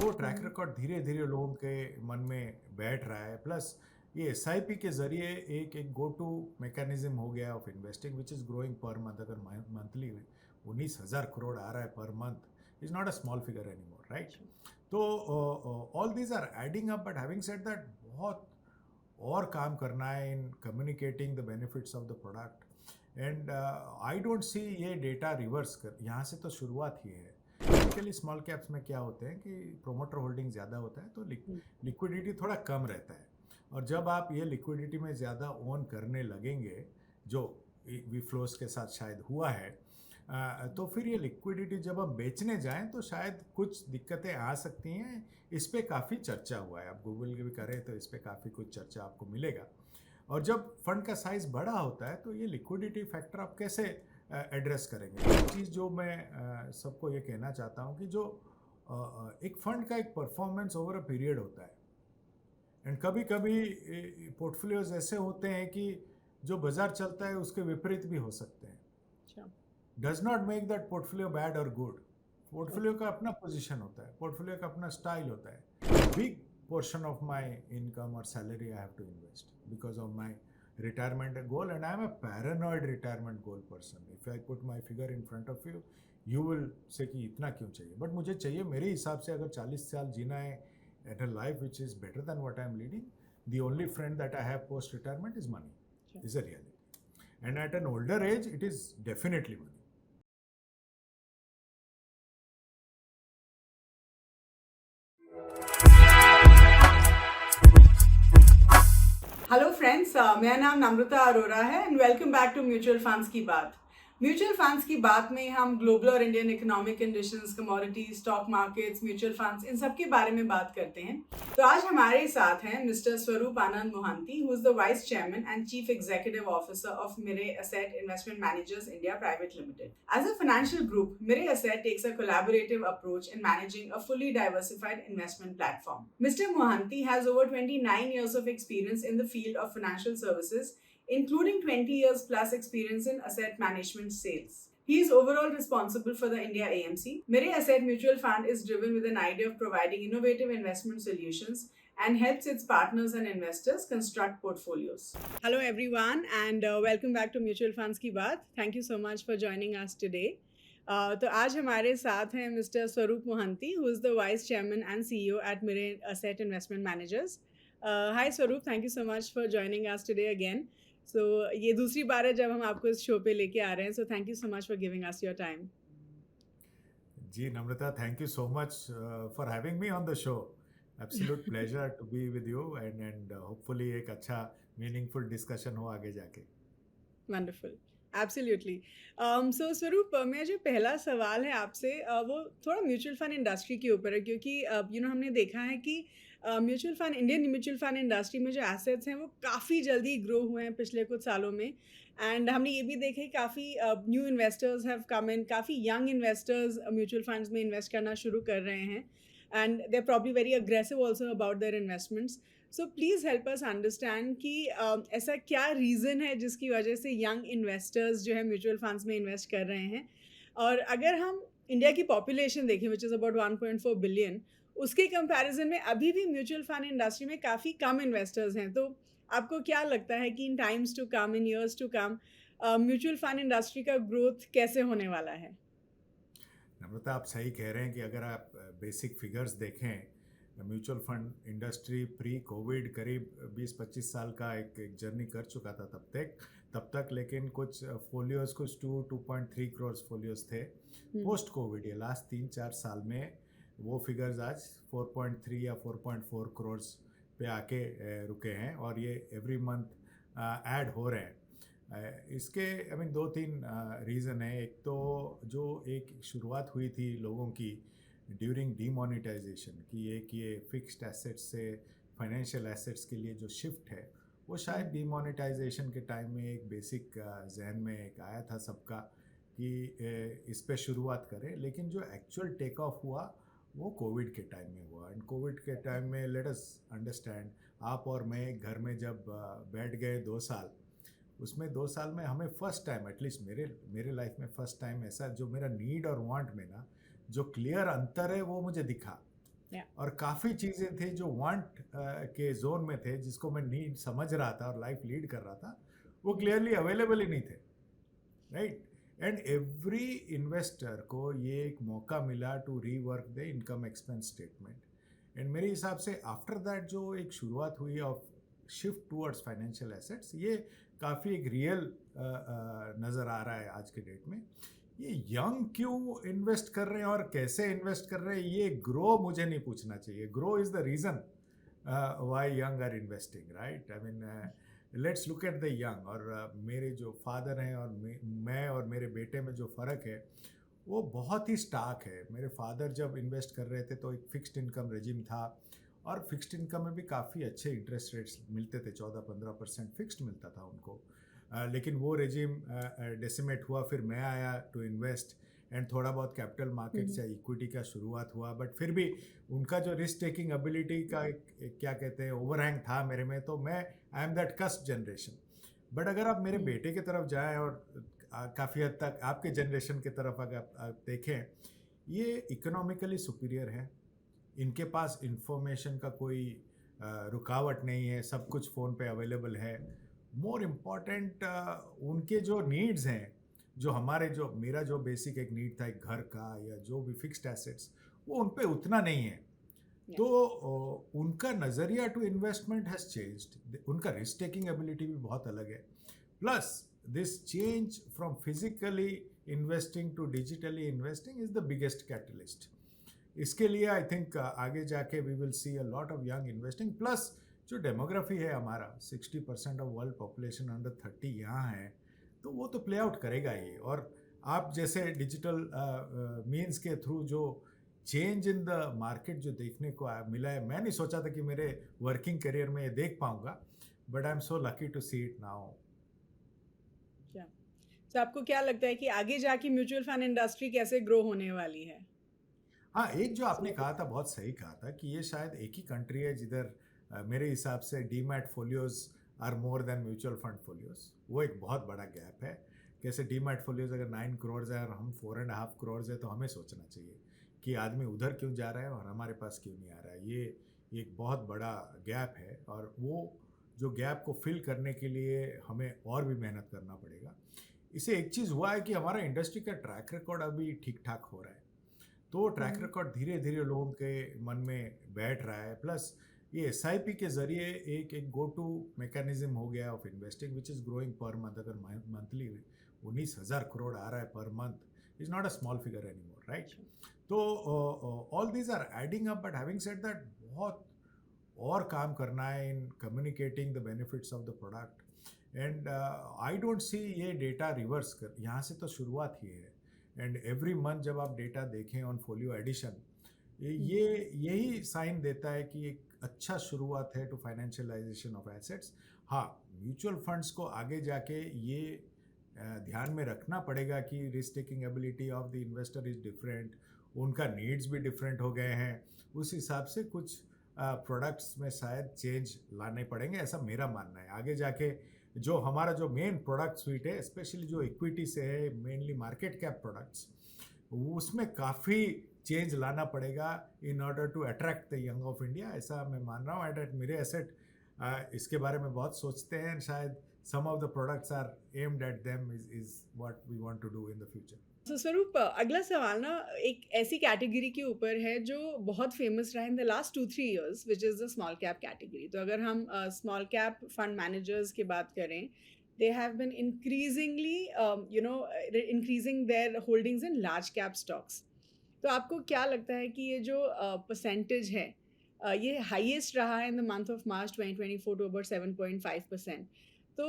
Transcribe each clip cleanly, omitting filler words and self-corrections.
वो track record धीरे धीरे लोगों के मन में बैठ रहा है। प्लस ये एसआईपी के जरिए एक एक गो टू मैकेनिज्म हो गया of investing which is growing per month. अगर मंथली 19,000 करोड़ आ रहा है per month, is not a small figure any more, right? तो all these are adding up, but having said that बहुत और काम करना है in communicating the benefits of the product. And I don't see ये डेटा रिवर्स कर, यहाँ से तो शुरुआत ही है। टिपिकली स्मॉल कैप्स में क्या होते हैं कि प्रोमोटर होल्डिंग ज़्यादा होता है तो लिक्विडिटी थोड़ा कम रहता है। और जब आप ये लिक्विडिटी में ज़्यादा ओन करने लगेंगे, जो वी फ्लोस के साथ शायद हुआ है, तो फिर ये लिक्विडिटी जब हम बेचने जाएं तो शायद कुछ दिक्कतें आ सकती हैं। इस पे काफ़ी चर्चा हुआ है, आप गूगल के भी करें तो इस पे काफ़ी कुछ चर्चा आपको मिलेगा। और जब फंड का साइज़ बड़ा होता है तो ये लिक्विडिटी फैक्टर आप कैसे एड्रेस करेंगे? एक चीज़ जो मैं सबको ये कहना चाहता हूँ कि जो एक फंड का एक परफॉर्मेंस ओवर अ पीरियड होता है। एंड कभी कभी पोर्टफोलियोज ऐसे होते हैं कि जो बाजार चलता है उसके विपरीत भी हो सकते हैं। Does not make that portfolio bad और गुड। पोर्टफोलियो का अपना पोजीशन होता है, पोर्टफोलियो का अपना स्टाइल होता है। Big portion of my income or salary I have to invest because of my retirement goal, and I am a paranoid retirement goal person. If I put my figure in front of you, you will say कि इतना क्यों चाहिए, but मुझे चाहिए मेरे हिसाब से। अगर 40 साल जीना है at a life which is better than what I am leading, the only friend that I have post retirement is money. Is a reality, and at an older age it is definitely money. Hello friends, मेरा नाम नम्रता अरोरा है and welcome back to mutual funds की बात। Mutual funds की बात में हम global और Indian economic conditions, commodities, stock markets, mutual funds, इन सब के बारे में बात करते हैं। तो आज हमारे साथ हैं mister Swaroop Anand Mohanty, who is the vice chairman and chief executive officer of Mirae asset investment managers India private limited. As a financial group, Mirae asset takes a collaborative approach in managing a fully diversified investment platform. Mr. Mohanty has over 29 years of experience in the field of financial services, including 20 years plus experience in asset management sales. He is overall responsible for the India AMC. Mire Asset Mutual Fund is driven with an idea of providing innovative investment solutions and helps its partners and investors construct portfolios. Hello everyone, and welcome back to Mutual Funds की बात. Thank you so much for joining us today. तो आज हमारे साथ हैं mister Swaroop Mohanty, who is the vice chairman and CEO at Mirae asset investment managers. Hi Swaroop, thank you so much for joining us today again. सो ये दूसरी बार है जब हम आपको इस शो पे लेके आ रहे हैं, so thank you so much for giving us your time. जी Namrata, thank you so much for having me on the show. Absolutely pleasure to be with you, and hopefully एक अच्छा मीनिंगफुल डिस्कशन हो आगे जाके। Wonderful, absolutely. सो स्वरूप, मेरा जो पहला सवाल है आपसे, वो थोड़ा म्यूचुअल फंड इंडस्ट्री के ऊपर है, क्योंकि हमने देखा है कि mutual fund, Indian mutual fund industry में जो एसेट्स हैं वो काफ़ी जल्दी ग्रो हुए हैं पिछले कुछ सालों में। एंड हमने ये भी देखा है काफ़ी new investors have come in, काफ़ी यंग इन्वेस्टर्स म्यूचुअल फंड्स में इन्वेस्ट करना शुरू कर रहे हैं, and they are probably very aggressive also about their investments. So please help us understand कि ऐसा क्या रीज़न है जिसकी वजह से यंग इन्वेस्टर्स जो है म्यूचुअल फंड्स में इन्वेस्ट कर रहे हैं। और अगर हम इंडिया की पॉपुलेशन देखें, विच इज़ अबाउट 1.4 बिलियन, उसके कंपैरिजन में अभी भी म्यूचुअल फंड इंडस्ट्री में काफ़ी कम इन्वेस्टर्स हैं। तो आपको क्या लगता है कि in times to come, in years to come, mutual fund industry का ग्रोथ कैसे होने वाला है? नम्रता, आप सही कह रहे हैं कि अगर आप बेसिक फिगर्स देखें, mutual fund industry pre Covid करीब 20-25 साल का एक जर्नी कर चुका था तब तक, लेकिन कुछ फोलियोज, कुछ 2.3 करोड़ फोलियोज थे। पोस्ट कोविड ये लास्ट 3-4 साल में वो फिगर्स आज 4.3 या 4.4 करोड़ पे आके रुके हैं, और ये एवरी मंथ ऐड हो रहे हैं। इसके दो तीन रीज़न है। एक तो जो एक शुरुआत हुई थी लोगों की ड्यूरिंग डीमोनेटाइजेशन की, एक ये फिक्स्ड एसेट्स से फाइनेंशियल एसेट्स के लिए जो शिफ्ट है, वो शायद डीमोनेटाइजेशन के टाइम में एक बेसिक जहन में एक आया था सबका कि इस पे शुरुआत करें। लेकिन जो एक्चुअल टेक ऑफ हुआ वो कोविड के टाइम में हुआ। एंड कोविड के टाइम में लेट अस अंडरस्टैंड, आप और मैं घर में जब बैठ गए 2 साल, उसमें 2 साल में हमें फर्स्ट टाइम, एटलीस्ट मेरे लाइफ में फर्स्ट टाइम ऐसा जो मेरा नीड और वांट में ना जो क्लियर अंतर है वो मुझे दिखा। Yeah. और काफ़ी चीज़ें थी जो वांट के जोन में थे, जिसको मैं नीड समझ रहा था और लाइफ लीड कर रहा था, वो क्लियरली अवेलेबल ही नहीं थे, राइट? एंड एवरी इन्वेस्टर को ये एक मौका मिला to rework the income expense statement. And मेरे हिसाब से आफ्टर दैट जो एक शुरुआत हुई of shift towards financial assets, ये काफ़ी एक रियल नज़र आ रहा है आज के डेट में। ये यंग क्यों इन्वेस्ट कर रहे हैं और कैसे इन्वेस्ट कर रहे हैं, ये ग्रो मुझे नहीं पूछना चाहिए। Groww is the reason why young are investing, right? I mean let's look at the young. और मेरे जो फादर हैं और मैं और मेरे बेटे में जो फ़र्क है वो बहुत ही स्टार्क है। मेरे फादर जब इन्वेस्ट कर रहे थे तो एक फ़िक्स्ड इनकम रेजिम था, और फिक्स्ड इनकम में भी काफ़ी अच्छे इंटरेस्ट रेट्स मिलते थे, 14-15% फिक्स्ड मिलता था उनको। लेकिन वो रेजिम डेसिमेट हुआ, फिर मैं आया टू इन्वेस्ट, एंड थोड़ा बहुत कैपिटल मार्केट या इक्विटी का शुरुआत हुआ। बट फिर भी उनका जो रिस्क टेकिंग एबिलिटी का एक क्या कहते हैं ओवरहैंग था मेरे में, तो मैं I am that cusp generation. But अगर आप मेरे बेटे की तरफ जाएं और काफ़ी हद तक आपके जनरेशन की तरफ अगर आप देखें, ये इकोनॉमिकली सुपीरियर है। इनके पास इंफॉर्मेशन का कोई रुकावट नहीं है, सब कुछ फ़ोन पे अवेलेबल है। मोर इम्पॉर्टेंट उनके जो नीड्स हैं, जो हमारे जो मेरा जो बेसिक एक नीड था एक घर का या जो भी फिक्स्ड एसेट्स, वो उन पे उतना नहीं है। तो उनका नज़रिया टू इन्वेस्टमेंट हैज़ चेंज्ड, उनका रिस्क टेकिंग एबिलिटी भी बहुत अलग है। Plus this change from physically investing to digitally investing is the biggest catalyst. इसके लिए आई थिंक आगे जाके we will see a lot of young investing. Plus जो डेमोग्राफी है हमारा, 60% ऑफ वर्ल्ड पॉपुलेशन अंडर 30 यहाँ है, तो वो तो प्ले आउट करेगा ही। और आप जैसे डिजिटल मीन्स के थ्रू जो चेंज इन द मार्केट जो देखने को मिला है, मैं नहीं सोचा था कि मेरे वर्किंग करियर में ये देख पाऊंगा, but I am so lucky to see it now. तो आपको क्या लगता है कि आगे जाके म्यूचुअल फंड इंडस्ट्री कैसे ग्रो होने वाली है? हाँ, एक जो आपने कहा था बहुत सही कहा था कि ये शायद एक ही कंट्री है जिधर मेरे हिसाब से demat folios are more than mutual fund folios. वो एक बहुत बड़ा गैप है। कैसे डीमैट फोलियोज अगर 9 करोड़ है और हम 4.5 करोड़ है, तो हमें सोचना चाहिए कि आदमी उधर क्यों जा रहा है और हमारे पास क्यों नहीं आ रहा है। ये एक बहुत बड़ा गैप है, और वो जो गैप को फिल करने के लिए हमें और भी मेहनत करना पड़ेगा। इसे एक चीज़ हुआ है कि हमारा इंडस्ट्री का ट्रैक रिकॉर्ड अभी ठीक ठाक हो रहा है, तो ट्रैक रिकॉर्ड धीरे धीरे लोगों के मन में बैठ रहा है। प्लस ये एसआईपी के ज़रिए एक गो टू मैकेनिज्म हो गया of investing which is growing per month. अगर मंथली 19,000 करोड़ आ रहा है per month, is not a small figure any more, right? तो all these are adding up. But having said that, बहुत और काम करना है in communicating the benefits of the product. And I don't see ये डेटा रिवर्स कर, यहाँ से तो शुरुआत ही है। एंड एवरी मंथ जब आप डेटा देखें ऑन फोलियो एडिशन, ये यही साइन देता है कि एक अच्छा शुरुआत है टू फाइनेंशियलाइजेशन ऑफ एसेट्स। हाँ, म्यूचुअल फंड्स को आगे जाके ये ध्यान में रखना पड़ेगा कि risk taking ability of the investor is different, उनका नीड्स भी डिफरेंट हो गए हैं। उस हिसाब से कुछ प्रोडक्ट्स में शायद चेंज लाने पड़ेंगे, ऐसा मेरा मानना है। आगे जाके जो हमारा जो मेन प्रोडक्ट स्वीट है, स्पेशली जो इक्विटी से है, मेनली मार्केट कैप प्रोडक्ट्स, उसमें काफ़ी चेंज लाना पड़ेगा in order to attract the young of India, ऐसा मैं मान रहा हूँ। एट मेरे एसेट इसके बारे में बहुत सोचते हैं। शायद some of the products are aimed at them is what we want to do in the future. तो स्वरूप, अगला सवाल ना एक ऐसी कैटेगरी के ऊपर है जो बहुत फेमस रहा इन the last 2-3 years, which is the small cap category. तो अगर हम स्मॉल कैप फंड मैनेजर्स की बात करें, they have been increasingly increasing there holdings in large cap stocks. तो आपको क्या लगता है कि ये जो परसेंटेज है, ये हाईएस्ट रहा है in the month of March 2024 to about 7.5%? तो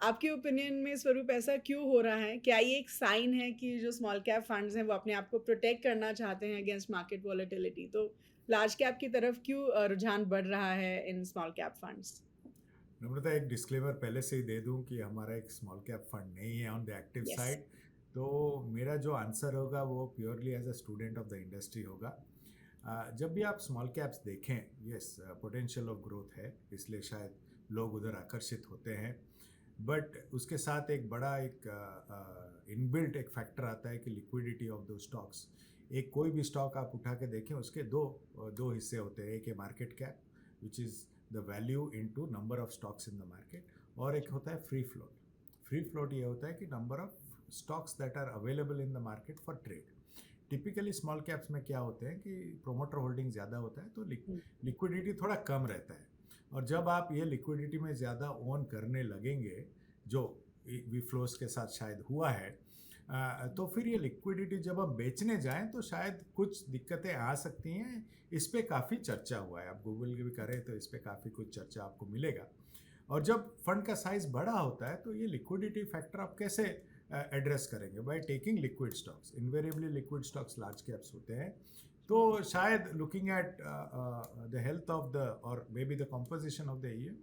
आपके ओपिनियन में स्वरूप ऐसा क्यों हो रहा है? क्या ये एक साइन है कि जो स्मॉल कैप फंड्स हैं वो अपने आप को प्रोटेक्ट करना चाहते हैं अगेंस्ट मार्केट वॉलेटिलिटी? तो लार्ज कैप की तरफ क्यों रुझान बढ़ रहा है इन स्मॉल कैप फंड्स? नम्रता, एक डिस्क्लेमर पहले से ही दे दूं कि हमारा एक स्मॉल कैप फंड नहीं है on the active Yes. Side. तो मेरा जो आंसर होगा वो purely as a student of the industry होगा। जब भी आप स्मॉल कैप्स देखें, यस, पोटेंशियल ऑफ ग्रोथ है, इसलिए शायद लोग उधर आकर्षित होते हैं। बट उसके साथ एक बड़ा एक इनबिल्ट एक फैक्टर आता है कि लिक्विडिटी ऑफ दो स्टॉक्स। एक कोई भी स्टॉक आप उठा के देखें, उसके दो हिस्से होते हैं। एक है market cap, which is the value into number of stocks in the market, और एक होता है फ्री फ्लोट। फ्री फ्लोट ये होता है कि number of stocks that are available in the market for trade. Typically small caps में क्या होते हैं कि प्रोमोटर होल्डिंग ज़्यादा होता है, तो लिक्विडिटी थोड़ा कम रहता है। और जब आप ये लिक्विडिटी में ज़्यादा ओन करने लगेंगे, जो वी फ्लोस के साथ शायद हुआ है, तो फिर ये लिक्विडिटी जब हम बेचने जाएं तो शायद कुछ दिक्कतें आ सकती हैं। इस पे काफ़ी चर्चा हुआ है, आप गूगल की भी करें तो इस पे काफ़ी कुछ चर्चा आपको मिलेगा। और जब फंड का साइज बड़ा होता है तो ये लिक्विडिटी फैक्टर आप कैसे एड्रेस करेंगे? By taking liquid stocks. Invariably liquid stocks large caps होते हैं, तो शायद looking at the health of the और maybe the composition of the year,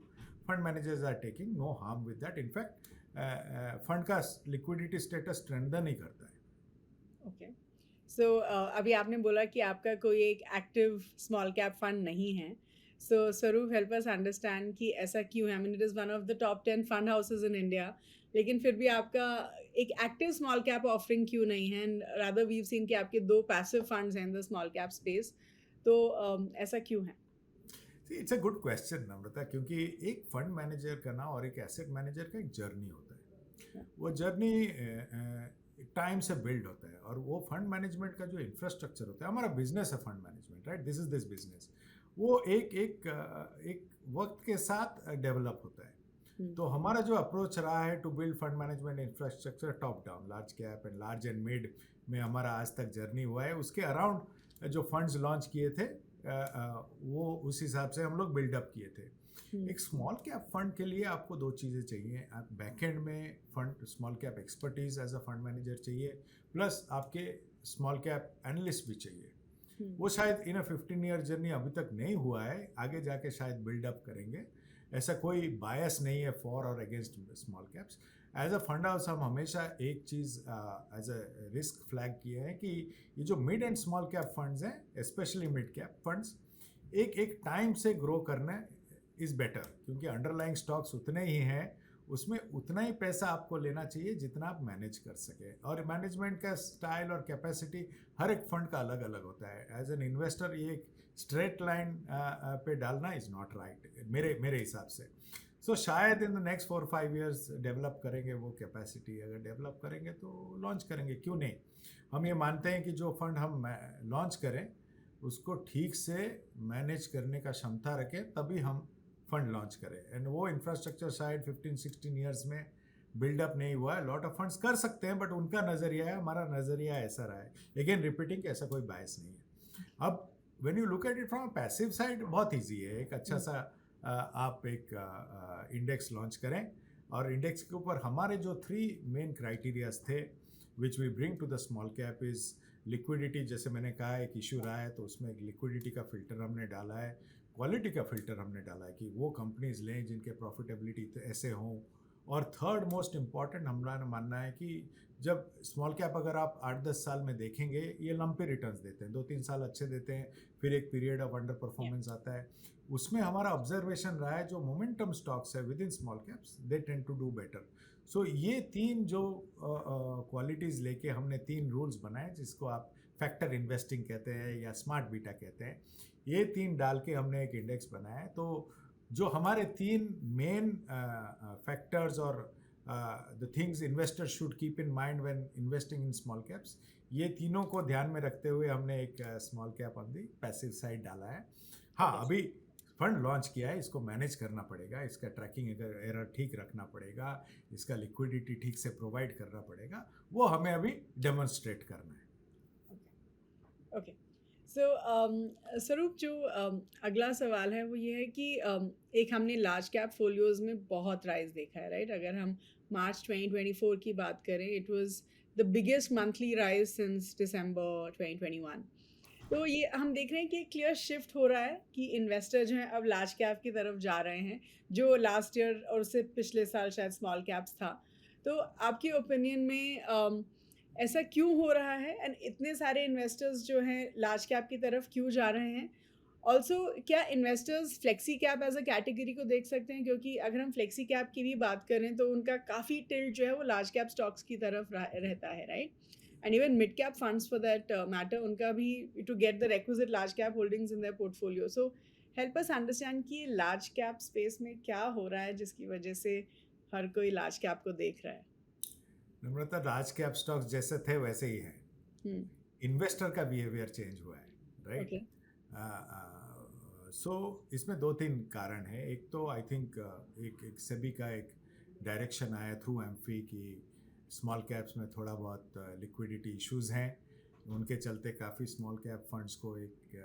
fund managers are taking no harm with that. In fact fund का liquidity status strengthen ही करता है। Okay, सो अभी आपने बोला कि आपका कोई एक एक्टिव स्मॉल कैप फंड नहीं है। सो स्वरूप, हेल्प अस अंडरस्टैंड कि ऐसा क्यों है। I mean, it is one of the top 10 fund houses in India, लेकिन फिर भी आपका एक एक्टिव स्मॉल कैप ऑफरिंग क्यों नहीं है? And rather we have seen कि आपके 2 पैसिव फंड्स हैं in the small cap space, तो ऐसा क्यों है? It's a good question Namrata, क्योंकि एक फंड मैनेजर का ना और एक एसेट मैनेजर का एक जर्नी होता है। वो जर्नी टाइम से बिल्ड होता है, और वो फंड मैनेजमेंट का जो इंफ्रास्ट्रक्चर होता है, हमारा बिजनेस है fund management, right, this is this business, वो एक वक्त के साथ डेवलप होता है। तो हमारा जो अप्रोच रहा है to build fund management infrastructure top down, large cap and large and mid में हमारा आज तक जर्नी हुआ है। उसके अराउंड जो फंड्स लॉन्च किए थे, वो उस हिसाब से हम लोग बिल्डअप किए थे। एक स्मॉल कैप फंड के लिए आपको दो चीज़ें चाहिए। आप बैकएंड में fund small cap expertise as a fund manager चाहिए, प्लस आपके स्मॉल कैप एनालिस्ट भी चाहिए। वो शायद इन अ 15 ईयर जर्नी अभी तक नहीं हुआ है, आगे जाके शायद बिल्डअप करेंगे। ऐसा कोई बायस नहीं है फॉर और against small caps. As a fund house हम हमेशा एक चीज़ एज अ रिस्क फ्लैग किए हैं कि ये जो mid and small cap funds हैं, स्पेशली मिड कैप फंड्स, एक टाइम से ग्रो करना इज़ बेटर, क्योंकि अंडरलाइंग स्टॉक्स उतने ही हैं, उसमें उतना ही पैसा आपको लेना चाहिए जितना आप मैनेज कर सकें। और मैनेजमेंट का स्टाइल और कैपेसिटी हर एक फंड का अलग अलग होता है। एज एन इन्वेस्टर ये एक स्ट्रेट लाइन पे डालना इज़ नॉट राइट मेरे हिसाब से। सो शायद in the next 4-5 years develop करेंगे वो कैपेसिटी। अगर डेवलप करेंगे तो लॉन्च करेंगे, क्यों नहीं। हम ये मानते हैं कि जो फंड हम लॉन्च करें उसको ठीक से मैनेज करने का क्षमता रखें, तभी हम फंड लॉन्च करें। एंड वो इंफ्रास्ट्रक्चर शायद 15-16 ईयर्स में बिल्डअप नहीं हुआ है। लॉट ऑफ फंड्स कर सकते हैं, बट उनका नज़रिया है, हमारा नज़रिया ऐसा रहा है। अगेन रिपीटिंग, ऐसा कोई बायस नहीं है। अब when you look at it from passive side, बहुत ईजी है। एक अच्छा सा आप एक इंडेक्स लॉन्च करें, और इंडेक्स के ऊपर हमारे जो 3 मेन क्राइटेरियाज थे which we bring to the small cap is liquidity. जैसे मैंने कहा, एक इशू रहा है तो उसमें एक लिक्विडिटी का फिल्टर हमने डाला है, क्वालिटी का फिल्टर हमने डाला है कि वो कंपनीज लें जिनके प्रॉफिटेबिलिटी ऐसे हों। और थर्ड मोस्ट इम्पॉर्टेंट हमारा मानना है कि जब स्मॉल कैप अगर आप 8-10 साल में देखेंगे, ये लंपी रिटर्न्स देते हैं, 2-3 साल अच्छे देते हैं, फिर एक पीरियड ऑफ अंडर परफॉर्मेंस आता है। उसमें हमारा ऑब्जर्वेशन रहा है जो मोमेंटम स्टॉक्स है within small caps, they tend to do better. So ये 3 जो क्वालिटीज़ लेके हमने 3 रूल्स बनाए, जिसको आप फैक्टर इन्वेस्टिंग कहते हैं या स्मार्ट बीटा कहते हैं, ये 3 डाल के हमने एक इंडेक्स बनाया है। तो जो हमारे 3 मेन फैक्टर्स और the things investor should keep in mind when investing in small caps, ये तीनों को ध्यान में रखते हुए हमने एक small cap on the passive side डाला है। हाँ, अभी फंड लॉन्च किया है, इसको मैनेज करना पड़ेगा, इसका ट्रैकिंग एरर ठीक रखना पड़ेगा, इसका लिक्विडिटी ठीक से प्रोवाइड करना पड़ेगा, वो हमें अभी डेमोन्स्ट्रेट करना है। ओके, सो स्वरूप, जो अगला सवाल है वो ये है कि एक हमने लार्ज कैप फोलियोज में बहुत राइज देखा है, राइट? अगर हम मार्च 2024 की बात करें, it was the biggest monthly rise since दिसंबर 2021। तो ये हम देख रहे हैं कि एक क्लियर शिफ्ट हो रहा है कि इन्वेस्टर जो हैं अब लार्ज कैप की तरफ जा रहे हैं, जो लास्ट ईयर और उससे पिछले साल शायद स्मॉल कैप्स था। तो आपके ओपिनियन में ऐसा क्यों हो रहा है, एंड इतने सारे इन्वेस्टर्स जो हैं लार्ज कैप की तरफ क्यों जा रहे हैं? ऑल्सो, क्या investors flexi cap as a category को देख सकते हैं? क्योंकि अगर हम फ्लेक्सी कैप की भी बात करें तो उनका काफ़ी टिल्ट जो है वो लार्ज कैप स्टॉक्स की तरफ रहता है, right? and even mid cap funds for that matter, उनका भी to get the requisite large cap holdings in their portfolio. So help us understand कि large cap space में क्या हो रहा है जिसकी वजह से हर कोई large cap को देख रहा है. नम्रता, लार्ज कैप स्टॉक्स जैसे थे वैसे ही हैं. Hmm. इन्वेस्टर का बिहेवियर चेंज हुआ है, राइट? Okay. सो इसमें दो तीन कारण हैं. एक तो आई थिंक एक सेबी का एक डायरेक्शन आया थ्रू एम्फी की स्मॉल कैप्स में थोड़ा बहुत लिक्विडिटी इश्यूज हैं. उनके चलते काफ़ी स्मॉल कैप फंड्स को एक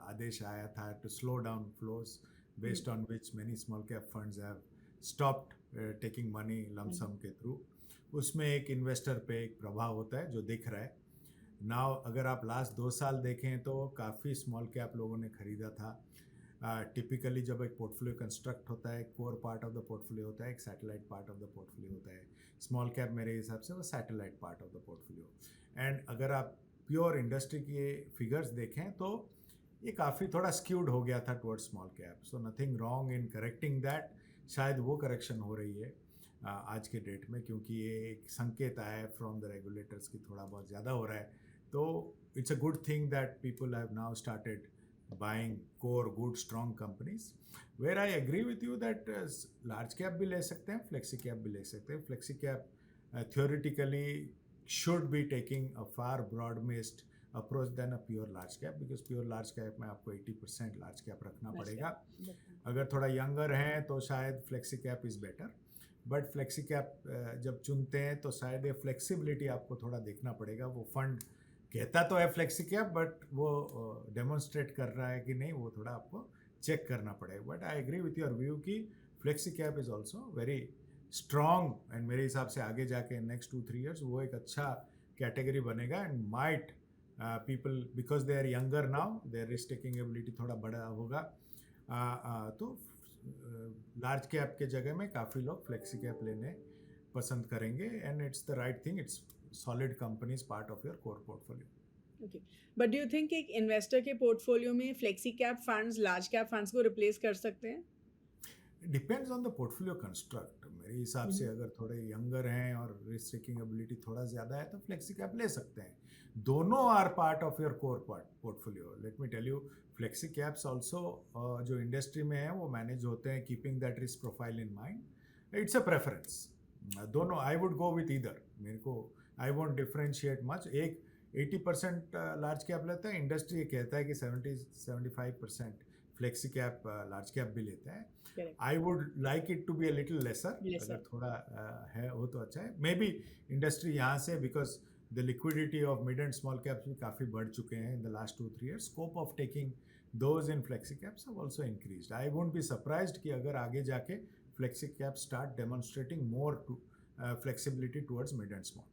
आदेश आया था to slow down flows, based on which many small cap funds have stopped taking money lumpsum के थ्रू. उसमें एक इन्वेस्टर पे एक प्रभाव होता है जो दिख रहा है. नाउ अगर आप लास्ट 2 साल देखें तो काफ़ी स्मॉल कैप लोगों ने ख़रीदा था. टिपिकली जब एक पोर्टफोलियो कंस्ट्रक्ट होता है, core part of the portfolio होता है, एक satellite part of the portfolio होता है. स्मॉल कैप मेरे हिसाब से वो satellite part of the portfolio. And अगर आप प्योर इंडस्ट्री के फिगर्स देखें तो ये काफ़ी थोड़ा स्क्यूड हो गया था towards small cap. So nothing wrong in correcting that. शायद वो करेक्शन हो रही है आज के डेट में, क्योंकि ये एक संकेत आया है फ्रॉम द रेगुलेटर्स की थोड़ा बहुत ज़्यादा हो रहा है. तो it's a good thing that people have now started buying core good strong companies. Where I agree with you that large cap भी ले सकते हैं, फ्लेक्सी कैप भी ले सकते हैं. Flexi cap theoretically should be taking a far broad-based approach than a pure large cap, because pure large cap में आपको 80% large cap रखना पड़ेगा. अगर थोड़ा यंगर हैं तो शायद flexi cap is better. But flexi cap जब चुनते हैं तो शायद ये फ्लेक्सिबिलिटी आपको थोड़ा देखना पड़ेगा. वो फंड कहता तो है फ्लेक्सी कैप, बट वो डेमोन्स्ट्रेट कर रहा है कि नहीं, वो थोड़ा आपको चेक करना पड़ेगा. But I agree with your view कि flexi cap is also very strong, and मेरे हिसाब से आगे जाके नेक्स्ट 2-3 ईयर्स वो एक अच्छा कैटेगरी बनेगा. And might people, because they are younger now, their risk taking ability थोड़ा बड़ा होगा. तो लार्ज कैप के जगह में काफ़ी लोग फ्लेक्सी कैप लेने पसंद करेंगे. And it's the right thing. It's solid companies part of your core portfolio. Okay. But do you think एक इन्वेस्टर के पोर्टफोलियो में flexi cap funds large cap funds को रिप्लेस कर सकते हैं? Depends on the portfolio construct. मेरे हिसाब से अगर थोड़े यंगर हैं और रिस्क टेकिंग एबिलिटी थोड़ा ज़्यादा है तो फ्लेक्सी कैप ले सकते हैं. दोनों are part of your core portfolio. Let me tell you, flexi caps also जो इंडस्ट्री में है वो मैनेज होते हैं keeping that risk profile in mind. It's a preference. दोनों I would go with either. मेरे को आई वोंट डिफ्रेंशिएट मच. एक 80% लार्ज कैप लेता है, इंडस्ट्री ये कहता है कि 70-75% फ्लेक्सी कैप लार्ज कैप भी लेता है. I would like it to be a little lesser. अगर थोड़ा है हो तो अच्छा है. मे बी इंडस्ट्री यहाँ से, because the liquidity of mid and small caps भी काफ़ी बढ़ चुके हैं in the last 2-3 years. Scope of taking those in flexi caps have also increased. I won't be surprised कि अगर आगे जाके flexi cap start demonstrating more to flexibility towards mid and small.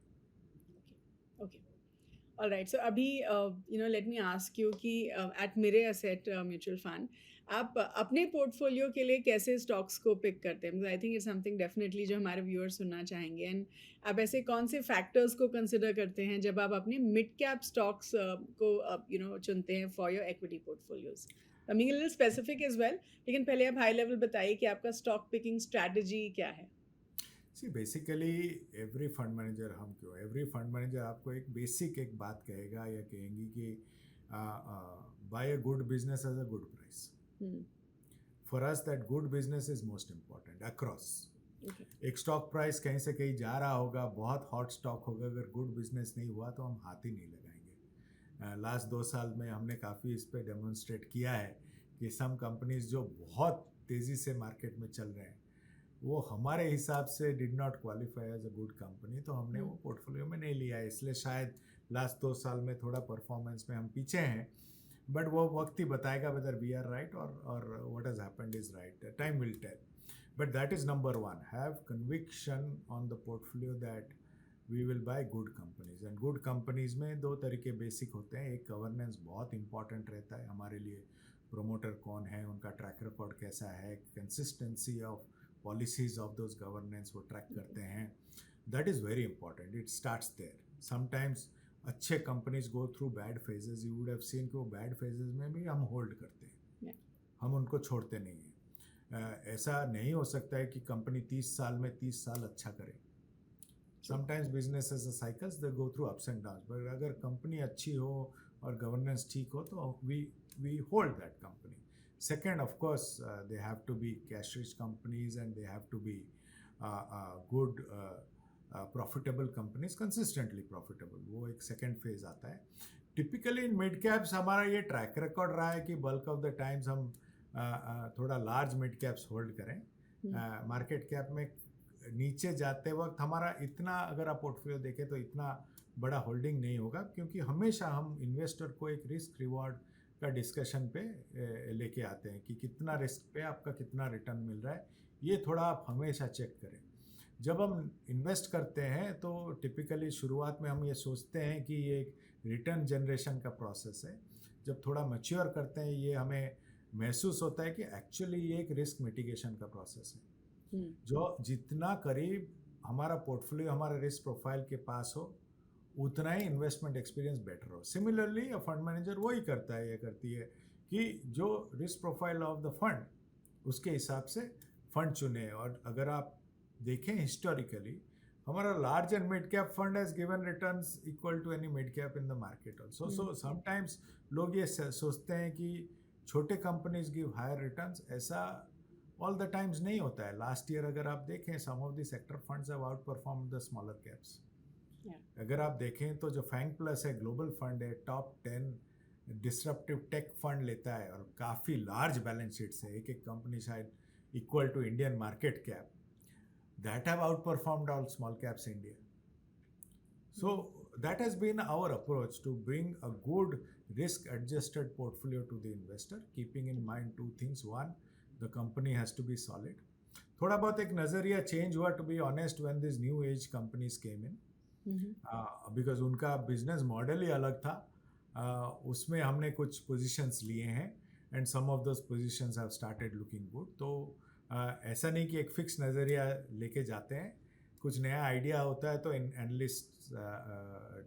Okay. All right. So अभी let me ask you कि at Mirae Asset Mutual Fund आप अपने portfolio के लिए कैसे स्टॉक्स को पिक करते हैं? I think it's something definitely जो हमारे व्यूअर्स सुनना चाहेंगे. एंड आप ऐसे कौन से फैक्टर्स को कंसिडर करते हैं जब आप अपने मिड कैप स्टॉक्स को चुनते हैं for your equity portfolios? I mean little specific as well, लेकिन पहले आप हाई लेवल बताइए कि आपका स्टॉक पिकिंग स्ट्रैटेजी क्या है. See basically every fund manager, हम क्यों, एवरी फंड मैनेजर आपको एक बेसिक एक बात कहेगा या कहेंगी कि buy a good business as a good price. For us that good business is most important across. एक स्टॉक प्राइस कहीं से कहीं जा रहा होगा, बहुत हॉट स्टॉक होगा, अगर गुड बिजनेस नहीं हुआ तो हम हाथ ही नहीं लगाएंगे. लास्ट 2 साल में हमने काफ़ी इस पर डेमोन्स्ट्रेट किया है कि सम कंपनीज जो बहुत तेज़ी से मार्केट में चल रहे हैं वो हमारे हिसाब से did not qualify as a good company, तो हमने वो पोर्टफोलियो में नहीं लिया है. इसलिए शायद लास्ट 2 साल में थोड़ा परफॉर्मेंस में हम पीछे हैं. बट वो वक्त ही बताएगा वेदर वी आर राइट और what has happened is right. Time will tell. But that is number 1. Have conviction on the portfolio that we will buy good companies. And good companies में 2 तरीके basic होते हैं. एक, governance बहुत important रहता है हमारे लिए. प्रोमोटर कौन है, उनका ट्रैक रिकॉर्ड कैसा है, consistency of policies of those governance वो ट्रैक करते हैं. That is very important. It starts there. Sometimes अच्छे companies go through bad phases. You would have seen कि वो बैड फेजेस में भी हम होल्ड करते हैं, हम उनको छोड़ते नहीं हैं. ऐसा नहीं हो सकता है कि कंपनी 30 साल में 30 साल अच्छा करे. Sometimes businesses cycles they go through ups and down, but अगर कंपनी अच्छी हो और गवर्नेंस ठीक हो तो we hold that company. Second, of course, they have to be cash-rich companies and they have to be good, profitable companies, consistently profitable. वो एक second phase आता है. Typically in mid caps हमारा ये track record रहा है कि bulk of the times हम थोड़ा large mid caps hold करें. Market cap में नीचे जाते वक्त हमारा इतना, अगर आप पोर्टफोलियो देखें तो इतना बड़ा होल्डिंग नहीं होगा, क्योंकि हमेशा हम इन्वेस्टर को एक रिस्क रिवॉर्ड का डिस्कशन पे लेके आते हैं कि कितना रिस्क पे आपका कितना रिटर्न मिल रहा है, ये थोड़ा आप हमेशा चेक करें. जब हम इन्वेस्ट करते हैं तो टिपिकली शुरुआत में हम ये सोचते हैं कि ये एक रिटर्न जनरेशन का प्रोसेस है. जब थोड़ा मैच्योर करते हैं ये हमें महसूस होता है कि एक्चुअली ये एक रिस्क मिटिगेशन का प्रोसेस है. जो जितना करीब हमारा पोर्टफोलियो हमारे रिस्क प्रोफाइल के पास हो उतना ही इन्वेस्टमेंट एक्सपीरियंस बेटर हो. सिमिलरली अ फंड मैनेजर वही करता है, ये करती है कि जो risk profile of the fund उसके हिसाब से फंड चुने. और अगर आप देखें हिस्टोरिकली हमारा large and mid cap fund has given returns equal to any mid cap in the market also. So sometimes लोग ये सोचते हैं कि छोटे कंपनीज गिव हायर रिटर्न्स. ऐसा ऑल द टाइम्स नहीं होता है. लास्ट ईयर अगर आप देखें some of the sector funds have outperform the smaller caps. अगर आप देखें तो जो फैंग प्लस है, ग्लोबल फंड है, टॉप 10 डिसरप्टिव टेक फंड लेता है और काफ़ी लार्ज बैलेंस शीट से, एक एक कंपनी शायद equal to Indian market cap, that have outperformed all small caps India. So that has been our approach to bring a good risk adjusted portfolio to the investor, keeping in mind two things. One, the company has to be solid. थोड़ा बहुत एक नज़रिया change हुआ, to be honest, when this new age companies came in, because उनका business model ही अलग था. उसमें हमने कुछ पोजीशंस लिए हैं and some of those positions have started looking good. तो ऐसा नहीं कि एक फिक्स नज़रिया लेके जाते हैं, कुछ नया आइडिया होता है तो एनालिस्ट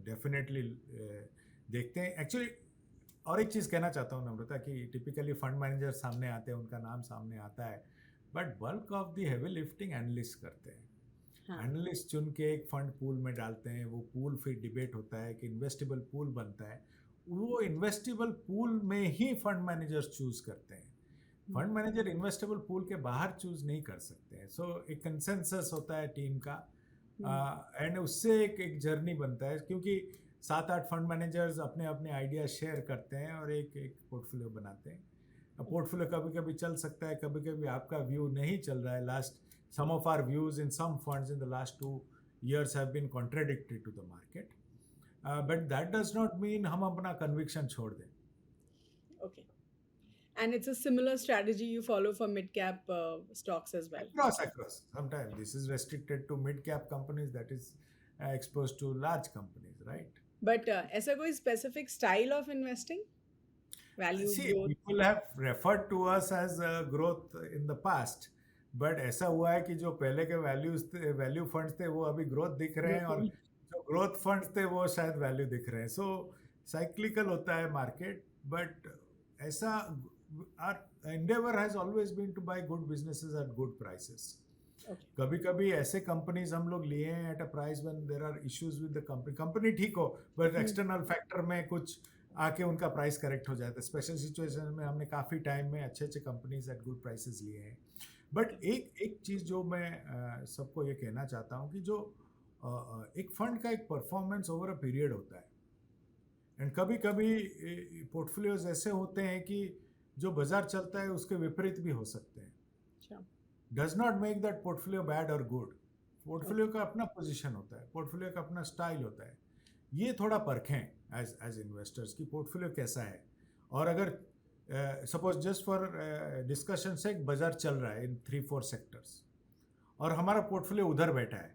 डेफिनेटली देखते हैं. एक्चुअली और एक चीज़ कहना चाहता हूँ नम्रता, कि टिपिकली फंड मैनेजर सामने आते हैं, उनका नाम सामने आता है, but bulk of the heavy lifting analyst करते हैं. एनालिस्ट चुन के एक फंड पूल में डालते हैं, वो पूल फिर डिबेट होता है कि इन्वेस्टेबल पूल बनता है. वो इन्वेस्टेबल पूल में ही फंड मैनेजर्स चूज करते हैं. फंड मैनेजर इन्वेस्टेबल पूल के बाहर चूज नहीं कर सकते हैं. सो एक कंसेंसस होता है टीम का, एंड उससे एक जर्नी बनता है, क्योंकि 7-8 फंड मैनेजर्स अपने अपने आइडिया शेयर करते हैं और एक पोर्टफोलियो बनाते हैं. पोर्टफोलियो कभी कभी चल सकता है, कभी कभी आपका व्यू नहीं चल रहा है. Some of our views in some funds in the last 2 years have been contradictory to the market, but that does not mean हम अपना conviction छोड़ दें. Okay. And it's a similar strategy you follow for mid-cap stocks as well. Across. Sometimes this is restricted to mid-cap companies, that is exposed to large companies, right? But ऐसा कोई specific style of investing? Value, growth? People have referred to us as growth in the past. But ऐसा हुआ है कि जो पहले के value funds थे वो अभी ग्रोथ दिख रहे हैं, और जो ग्रोथ फंड्स थे वो शायद वैल्यू दिख रहे हैं. सो साइक्लिकल होता है मार्केट, बट ऐसा our endeavour has always been to buy good businesses at good prices. कभी कभी ऐसे कंपनीज हम लोग लिए हैं at a price when there are issues with the company ठीक हो, बट एक्सटर्नल फैक्टर में कुछ आके उनका प्राइस करेक्ट हो जाता है. स्पेशल सिचुएशन में हमने काफ़ी टाइम में अच्छे अच्छे कंपनीज एट गुड प्राइसेस लिए हैं. बट एक चीज़ जो मैं सबको ये कहना चाहता हूँ कि जो एक फंड का एक परफॉर्मेंस ओवर अ पीरियड होता है, एंड कभी कभी पोर्टफोलियोज ऐसे होते हैं कि जो बाजार चलता है उसके विपरीत भी हो सकते हैं. Does not make that portfolio bad और गुड. पोर्टफोलियो का अपना पोजीशन होता है, पोर्टफोलियो का अपना स्टाइल होता है. ये थोड़ा परखें एज इन्वेस्टर्स की पोर्टफोलियो कैसा है. और अगर सपोज जस्ट फॉर डिस्कशन से एक बाजार चल रहा है इन 3-4 सेक्टर्स और हमारा पोर्टफोलियो उधर बैठा है,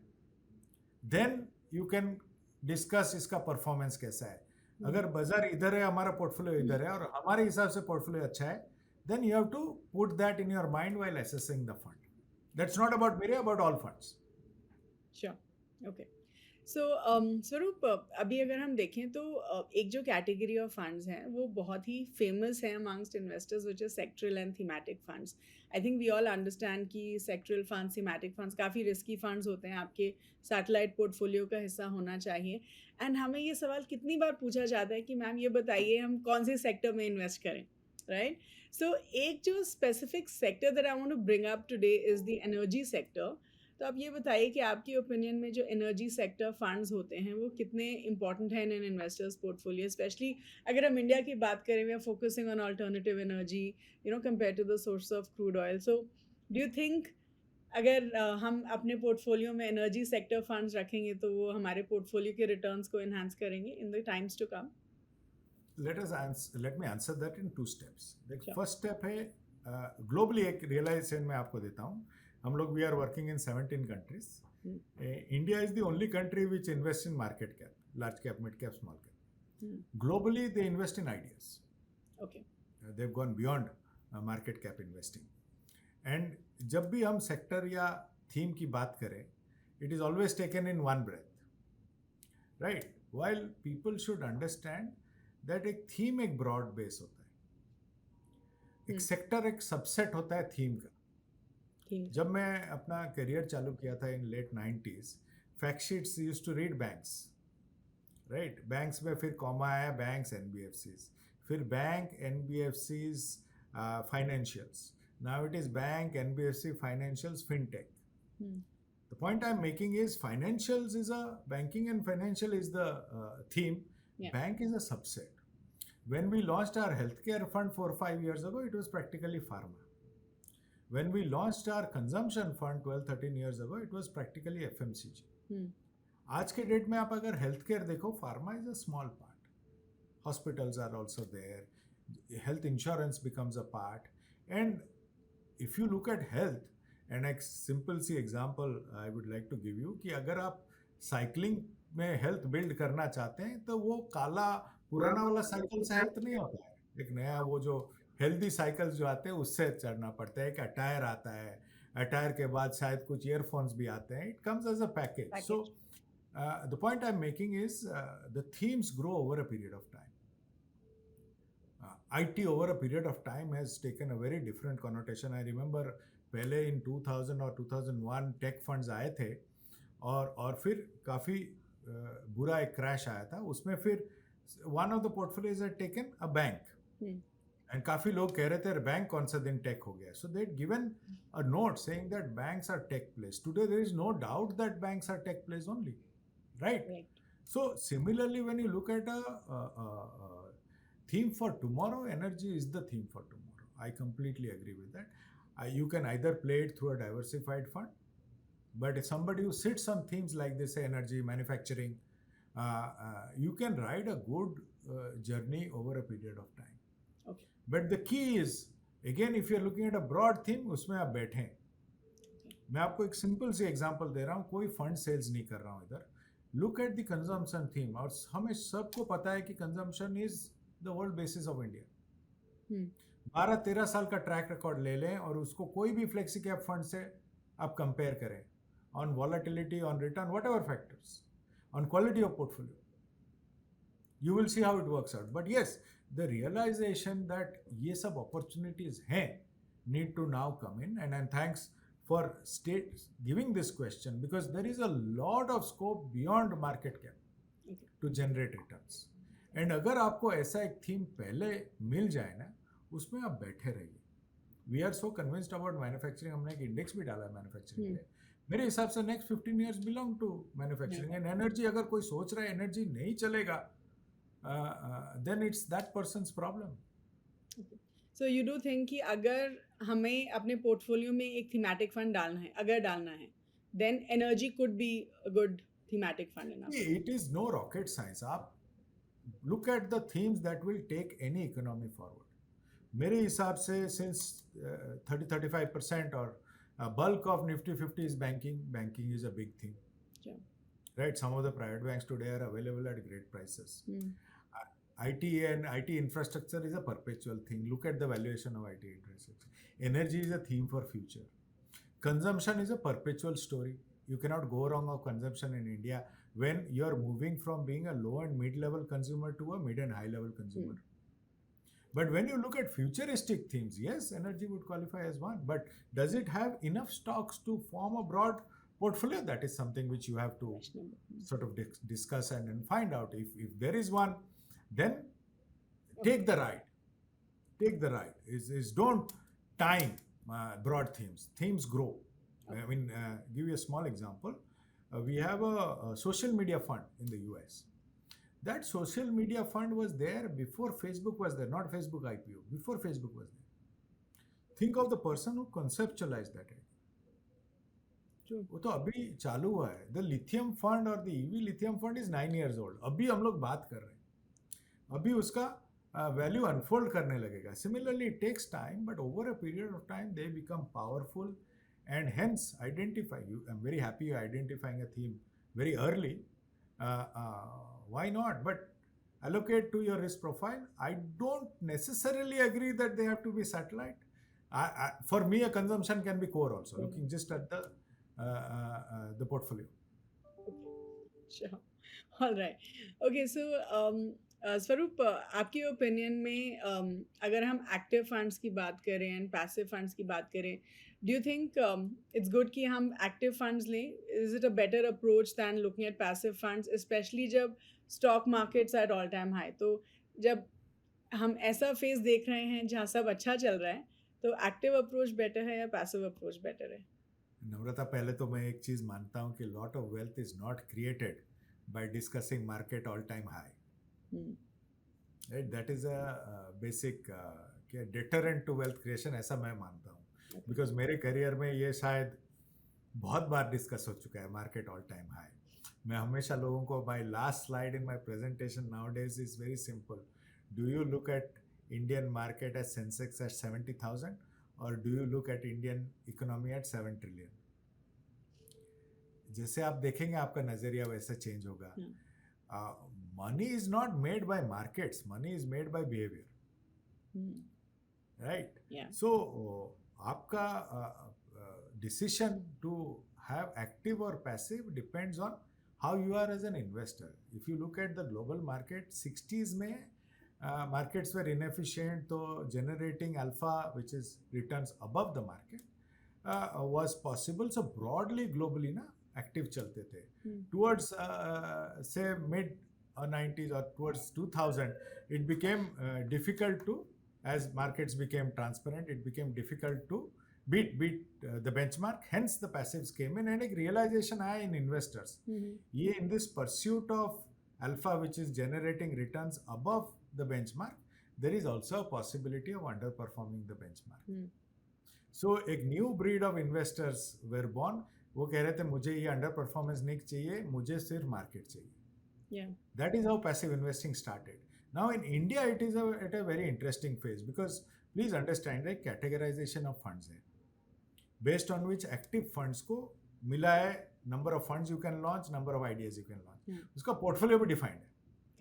देन यू कैन डिस्कस इसका परफॉर्मेंस कैसा है. अगर बाजार इधर है, हमारा पोर्टफोलियो इधर है और हमारे हिसाब से पोर्टफोलियो अच्छा है, then you have to put that in your mind while assessing the fund. That's not about Miri, about all funds. Sure. Okay. सो स्वरूप, अभी अगर हम देखें तो एक जो कैटेगरी ऑफ फंड्स हैं वो बहुत ही फेमस है amongst investors, which is sectoral and thematic funds. I think we all understand कि सेक्टरल फंड्स, थीमेटिक फंड्स काफ़ी रिस्की फंड्स होते हैं, आपके सैटेलाइट पोर्टफोलियो का हिस्सा होना चाहिए. एंड हमें ये सवाल कितनी बार पूछा जाता है कि मैम ये बताइए हम कौन से सेक्टर में इन्वेस्ट करें, राइट? सो एक जो specific sector that I want to bring up today is the energy sector. तो आप ये बताइए कि आपकी ओपिनियन में जो एनर्जी सेक्टर फंड्स होते हैं वो कितने इंपॉर्टेंट हैं इन इन्वेस्टर्स पोर्टफोलियो, स्पेशली अगर हम इंडिया की बात करें, we are focusing on alternative energy, compare to the source of crude oil. So do you think अगर हम अपने पोर्टफोलियो में एनर्जी सेक्टर फंड्स रखेंगे तो वो हमारे पोर्टफोलियो के रिटर्न्स को एनहांस करेंगे in the times to come? let me answer that in two steps. The Sure. first step है ग्लोबली एक रियलाइजेशन मैं आपको देता हूँ. हम लोग we are working in 17 countries. India is the only country which invest in market cap, large cap, mid cap, small cap. Globally they invest in ideas. Okay. They've gone beyond market cap investing. And जब भी हम sector या theme की बात करें, it is always taken in one breath, right? While people should understand that एक theme एक broad base होता है, एक सेक्टर एक सबसेट होता है थीम का. जब मैं अपना करियर चालू किया था in late 90s, fact sheets used to read banks, right? Banks में फिर कॉमा आया बैंक्स, एनबीएफसीज, फिर bank, NBFCs, financials. Now it is bank, NBFC, financials, fintech. The point I'm making is financials is a banking and financial is the theme. Yeah. Bank is a subset. When we launched our healthcare fund 4-5 years ago, it was practically pharma. When we launched our consumption fund 12-13 years ago, it was practically FMCG. आज के date में आप अगर healthcare देखो, pharma is a small part. Hospitals are also there. Health insurance becomes a part. And if you look at health, and एक simple सी example I would like to give you कि अगर आप cycling में health build करना चाहते हैं तो वो काला पुराना वाला साइकिल से हेल्थ नहीं होता है. एक नया वो जो हेल्दी साइकिल्स जो आते हैं उससे चढ़ना पड़ता है. एक अटायर आता है, अटायर के बाद शायद कुछ ईयरफोन्स भी आते हैं. It comes as a package. So the point I am making is the themes grow over a period of time. IT over a period of time has taken a very different connotation. I remember पहले इन 2000 और 2001 take funds आए थे और फिर काफ़ी बुरा एक crash आया था. उसमें फिर one of the portfolios had taken a bank, and काफ़ी लोग कह रहे थे बैंक कौन सा दिन टेक हो गया. So they had given a note saying that banks are tech place. Today there is no doubt that banks are tech place only, right? So similarly, when you look at a theme for tomorrow, energy is the theme for tomorrow. I completely agree with that. You can either play it through a diversified fund, but if somebody who sits on themes like this, say energy, manufacturing, you can ride a good journey over a period of time. Okay. But the key is, again, if you're looking at a broad theme, उसमें आप बैठें. मैं आपको एक simple सी example दे रहा हूँ, कोई फंड सेल्स नहीं कर रहा हूँ इधर. Look at the consumption theme. और हमें सबको पता है कि consumption is the world basis of India. 12-13 साल का ट्रैक रिकॉर्ड ले लें और उसको कोई भी फ्लेक्सी कैप फंड से आप कंपेयर करें, on volatility, on return, what ever factors, on quality of portfolio, you will see how it works out. But yes, the realization that ये सब opportunities हैं need to now come in, and thanks for giving this question, because there is a lot of scope beyond market cap to generate returns. And अगर आपको ऐसा एक theme पहले मिल जाए ना, उसमें आप बैठे रहिए. We are so convinced about manufacturing. हमने एक इंडेक्स भी डाला है मैन्युफैक्चरिंग पे. मेरे हिसाब से next 15 years belong to manufacturing. And energy, अगर कोई सोच रहा है एनर्जी नहीं चलेगा, then it's that person's problem. So you do think कि अगर हमें अपने पोर्टफोलियो में एक थीमेटिक फंड डालना है, अगर डालना है, then energy could be a good thematic fund enough. It is no rocket science. आप look at the themes that will take any economy forward. मेरे हिसाब से since 30-35% or bulk of Nifty 50 is banking. Banking is a big thing. Sure. Right? Some of the private banks today are available at great prices. IT and IT infrastructure is a perpetual thing. Look at the valuation of IT infrastructure. Energy is a theme for future. Consumption is a perpetual story. You cannot go wrong of consumption in India. when you're moving from being a low and mid level consumer to a mid and high level consumer. But when you look at futuristic themes, yes, energy would qualify as one. But does it have enough stocks to form a broad portfolio? That is something which you have to sort of discuss and find out. If there is one, then take the ride. Take the ride. Is don't time broad themes. Themes grow. I mean, give you a small example. We have a social media fund in the US. That social media fund was there before Facebook was there, not Facebook IPO, before Facebook was there. Think of the person who conceptualized that idea. वो तो अभी चालू हुआ है. The lithium fund or the EV lithium fund is 9 years old. अभी हम लोग बात कर रहे हैं. अभी उसका वैल्यू अनफोल्ड करने लगेगा. Similarly, it takes time, but over a period of time, they become powerful and hence identify you. I'm very happy you're identifying a theme very early. Why not? But allocate to your risk profile. I don't necessarily agree that they have to be satellite. For me, a consumption can be core also, looking just at the portfolio. Sure. All right. Okay, so स्वरूप, आपके opinion में अगर हम active funds की बात करें and passive funds की बात करें, do you think it's good कि हम एक्टिव फंड्स लें? Is it a better approach than looking at passive funds, specially जब stock markets at all time high? तो जब हम ऐसा फेज देख रहे हैं जहाँ सब अच्छा चल रहा है, तो एक्टिव अप्रोच बेटर है या पैसिव अप्रोच बेटर है? नम्रता, पहले तो मैं एक चीज़ मानता हूँ कि lot of wealth is not created by discussing market all time high. Right? That is a basic deterrent to wealth creation, ऐसा मैं मानता हूँ. Because मेरे करियर में ये शायद बहुत बार डिस्कस हो चुका है, मार्केट ऑल टाइम हाई. मैं हमेशा लोगों को, my last slide in my presentation nowadays is very simple. Do you look at Indian market as Sensex at 70,000 or do you look at Indian economy at 7 trillion? जैसे आप देखेंगे आपका नज़रिया वैसा चेंज होगा. Money is not made by markets. Money is made by behavior. Right? Yeah. So, आपका decision to have active or passive depends on how you are as an investor. If you look at the global market, 60s में markets were inefficient, so generating alpha, which is returns above the market, was possible. So broadly, globally, ना active चलते थे. Towards say mid 90s or towards 2000, it became difficult to, as markets became transparent, it became difficult to beat the benchmark. Hence the passives came in and a realization आया in investors. ये in this pursuit of alpha, which is generating returns above the benchmark, there is also a possibility of underperforming the benchmark. So एक new breed of investors were born. वो कह रहे थे मुझे ये under performance नहीं चाहिए, मुझे सिर्फ मार्केट चाहिए. Yeah. That is how passive investing started. Now in India, it is at a very interesting phase because please understand that categorization of funds है, based on which active funds को मिला है number of funds you can launch, number of ideas you can launch. उसका portfolio भी defined है.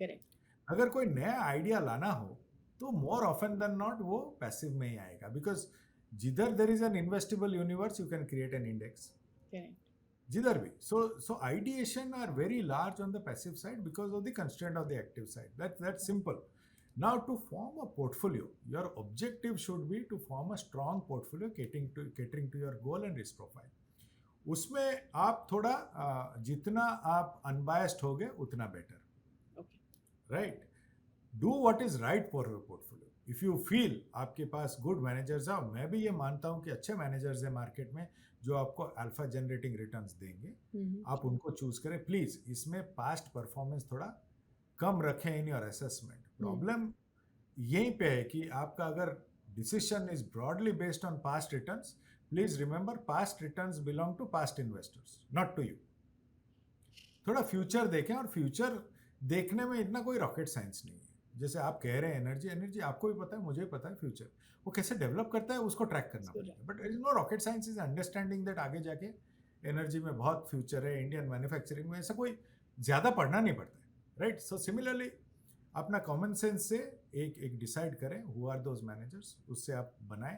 Correct. अगर कोई नया आइडिया लाना हो तो more often than not वो passive में ही आएगा because जिधर there is an investable universe, you can create an index. Correct. जिधर भी. So ideation are very large on the passive side because of the constraint of the active side. That's simple. Now to form a portfolio, your objective should be to form a strong portfolio catering to your goal and risk profile. उसमें आप थोड़ा जितना आप unbiased होगे उतना better. Okay. Right? Do what is right for your portfolio. If you feel आपके पास good managers हैं, मैं भी ये मानता हूँ कि अच्छे managers हैं मार्केट में जो आपको अल्फा जनरेटिंग रिटर्न्स देंगे, आप उनको चूज करें. प्लीज इसमें पास्ट परफॉर्मेंस थोड़ा कम रखें इन योर असेसमेंट. प्रॉब्लम यहीं पे है कि आपका अगर decision is broadly based on past returns, please remember past returns belong to past investors, not to you. थोड़ा फ्यूचर देखें, और फ्यूचर देखने में इतना कोई रॉकेट साइंस नहीं है. जैसे आप कह रहे हैं एनर्जी आपको भी पता है, मुझे भी पता है फ्यूचर वो कैसे डेवलप करता है, उसको ट्रैक करना पड़ेगा. But is no rocket science, is understanding that आगे जाके एनर्जी में बहुत फ्यूचर है, इंडियन मैन्युफैक्चरिंग में ऐसा कोई ज़्यादा पढ़ना नहीं पड़ता है. राइट? सो सिमिलरली अपना कॉमन सेंस से एक डिसाइड करें हु आर दोज मैनेजर्स, उससे आप बनाएं.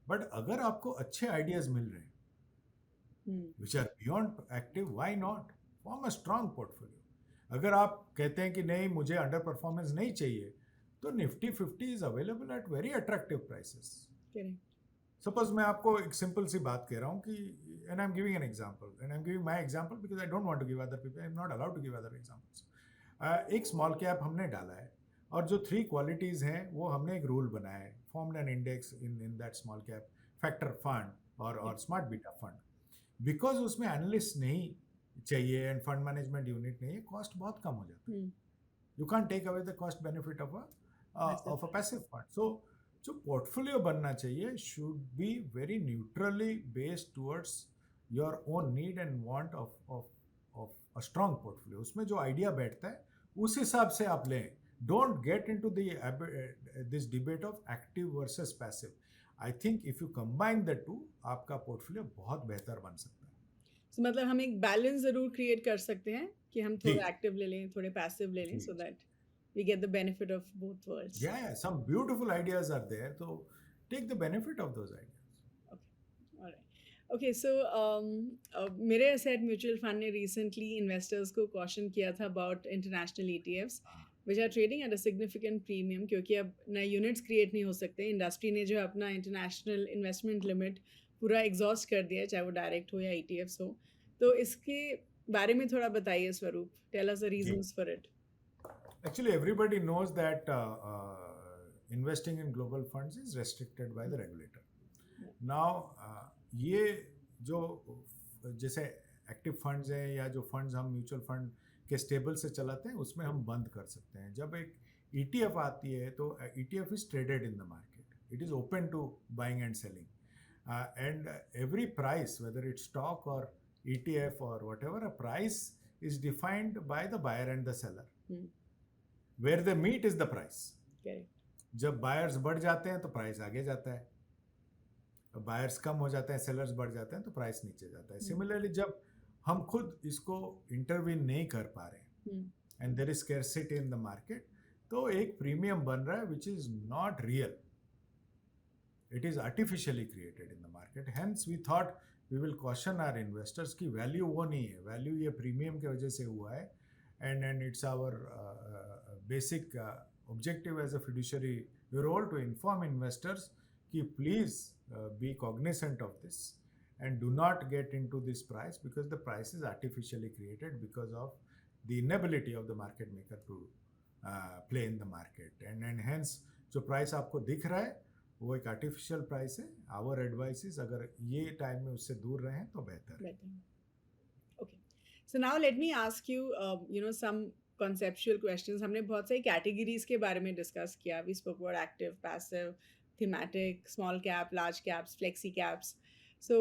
बट अगर आपको अच्छे आइडियाज मिल रहे हैं which are beyond active, why not form a strong portfolio. अगर आप कहते हैं कि नहीं मुझे अंडर परफॉर्मेंस नहीं चाहिए, तो Nifty 50 is available at very attractive prices. Correct. Suppose मैं आपको एक सिंपल सी बात कह रहा हूँ कि and I am giving an example and I am giving my example because I don't want to give other people, I am not allowed to give other examples. एक small cap हमने डाला है और जो 3 क्वालिटीज़ हैं वो हमने एक रूल बनाया है, formed an index in that small cap factor fund और स्मार्ट बीटा फंड. बिकॉज उसमें एनालिस्ट नहीं चाहिए एंड फंड मैनेजमेंट यूनिट नहीं है, कॉस्ट बहुत कम हो जाता है. You can't take away the cost benefit of a passive fund. So जो पोर्टफोलियो बनना चाहिए should be very neutrally based towards your own need and want of a strong portfolio. उसमें जो आइडिया बैठता है उस हिसाब से आप लें. Don't get into this debate of active versus passive. I think if you combine the two, आपका पोर्टफोलियो बहुत बेहतर बन सकता है. So, मतलब हम एक बैलेंस जरूर क्रिएट कर सकते हैं कि हम थोड़ा जी. एक्टिव ले लें, थोड़े पैसिव ले लें, जी. so that we get the benefit of both worlds. Yeah, some beautiful ideas are there. So take the benefit of those ideas. All right. Okay, so मेरे एसेट म्यूचुअल फंड ने recently investors को caution किया था about international ETFs which are trading at a significant premium, क्योंकि अब नए units create नहीं हो सकते. इंडस्ट्री ने जो है अपना इंटरनेशनल इन्वेस्टमेंट लिमिट पूरा एग्जॉस्ट कर दिया है, चाहे वो डायरेक्ट हो या ETFs हो. तो इसके बारे में थोड़ा बताइए Swarup. Tell us the reasons for it. Actually, everybody knows that investing in global funds is restricted by the regulator. Now, ये जो जैसे एक्टिव फंड्स हैं या जो फंड्स हम म्यूचुअल फंड के स्टेबल से चलाते हैं उसमें हम बंद कर सकते हैं. जब एक ETF आती है तो ETF is traded in the market. It is open to buying and selling. And every price, whether it's stock or ETF or whatever, a price is defined by the buyer and the seller. Where they meet is the price. जब buyers बढ़ जाते हैं तो price आगे जाता है, buyers कम हो जाते हैं, सेलर्स बढ़ जाते हैं तो प्राइस नीचे जाता है. सिमिलरली जब हम खुद इसको इंटरवीन नहीं कर पा रहे and there is scarcity in the market, तो एक प्रीमियम बन रहा है which is not real. It is artificially created in the market. Hence we thought we will question our investors की वैल्यू वो नहीं है, वैल्यू ये प्रीमियम की वजह से हुआ है. And it's our basic objective as a fiduciary role to inform investors कि please be cognizant of this and do not get into this price because the price is artificially created because of the inability of the market maker to play in the market. And hence जो price आपको दिख रहा है वो एक artificial price है. Our advice is अगर ये टाइम में उससे दूर रहें तो बेहतर है. So now let me ask you, some conceptual questions. हमने बहुत सारी categories के बारे में discuss किया. We spoke about active, passive, thematic, small cap, large caps, flexi caps. So,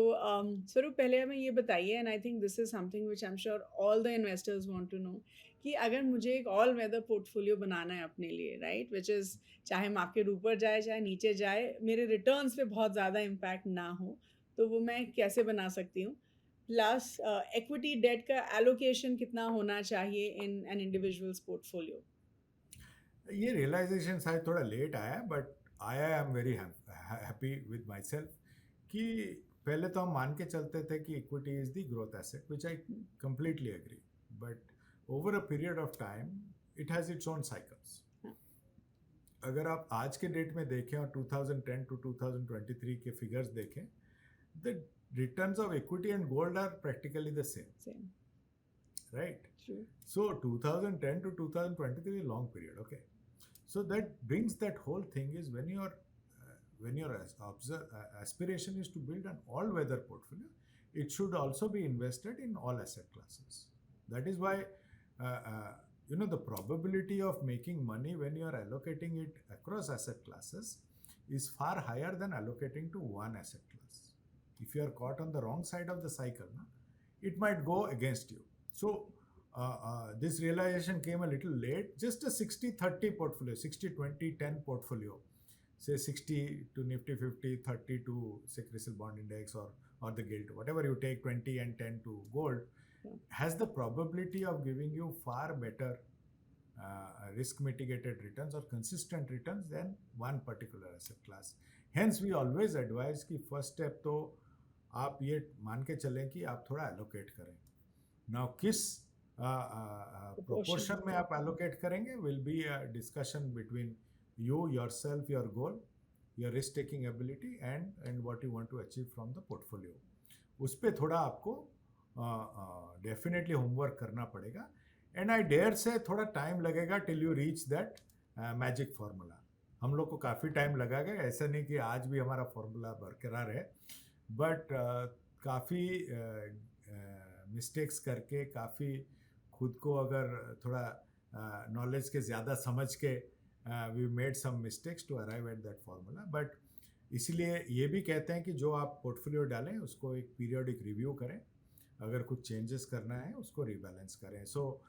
स्वरूप पहले हमें ये बताइए, and I think this is something which I'm sure all the investors want to know, कि अगर मुझे एक all weather portfolio बनाना है अपने लिए, right, which is चाहे market ऊपर जाए चाहे नीचे जाए, मेरे returns पे बहुत ज़्यादा impact ना हो, तो वो मैं कैसे बना सकती हूँ. प्लस इक्विटी डेट का एलोकेशन कितना होना चाहिए इन एन इंडिविजुअल्स पोर्टफोलियो. ये रियलाइजेशन शायद थोड़ा लेट आया, but I am very happy with my self कि पहले तो हम मान के चलते थे कि equity is the growth asset, which I completely agree. But over a period of time it has its own cycles. अगर आप आज के डेट में देखें और 2010 to 2023 के फिगर्स देखें, the returns of equity and gold are practically the same. Right? True. So 2010 to 2023 is a long period. Okay. So that brings that whole thing is when your aspiration is to build an all-weather portfolio, it should also be invested in all asset classes. That is why the probability of making money when you are allocating it across asset classes is far higher than allocating to one asset class. If you are caught on the wrong side of the cycle, it might go against you. So this realization came a little late. Just a 60-30 portfolio, 60-20-10 portfolio, say 60 to Nifty 50, 30 to say CRISIL bond index or the gilt, whatever you take, 20 and 10 to gold, has the probability of giving you far better risk mitigated returns or consistent returns than one particular asset class. Hence we always advise कि first step तो आप ये मान के चलें कि आप थोड़ा allocate करें. Now किस प्रोपोर्शन में आप एलोकेट करेंगे will be a discussion between you your self your goal your risk taking ability and what you want to achieve from the portfolio. उस पर थोड़ा आपको डेफिनेटली होमवर्क करना पड़ेगा. एंड आई डेयर से थोड़ा टाइम लगेगा till you reach that magic formula. हम लोग को काफ़ी टाइम लगा गया, ऐसा नहीं कि आज भी हमारा फार्मूला बरकरार है, बट काफ़ी मिस्टेक्स करके, काफ़ी खुद को अगर थोड़ा नॉलेज के ज़्यादा समझ के we made some mistakes to arrive at that formula. But इसलिए ये भी कहते हैं कि जो आप पोर्टफोलियो डालें उसको एक पीरियोडिक रिव्यू करें, अगर कुछ चेंजेस करना है उसको रिबैलेंस करें. So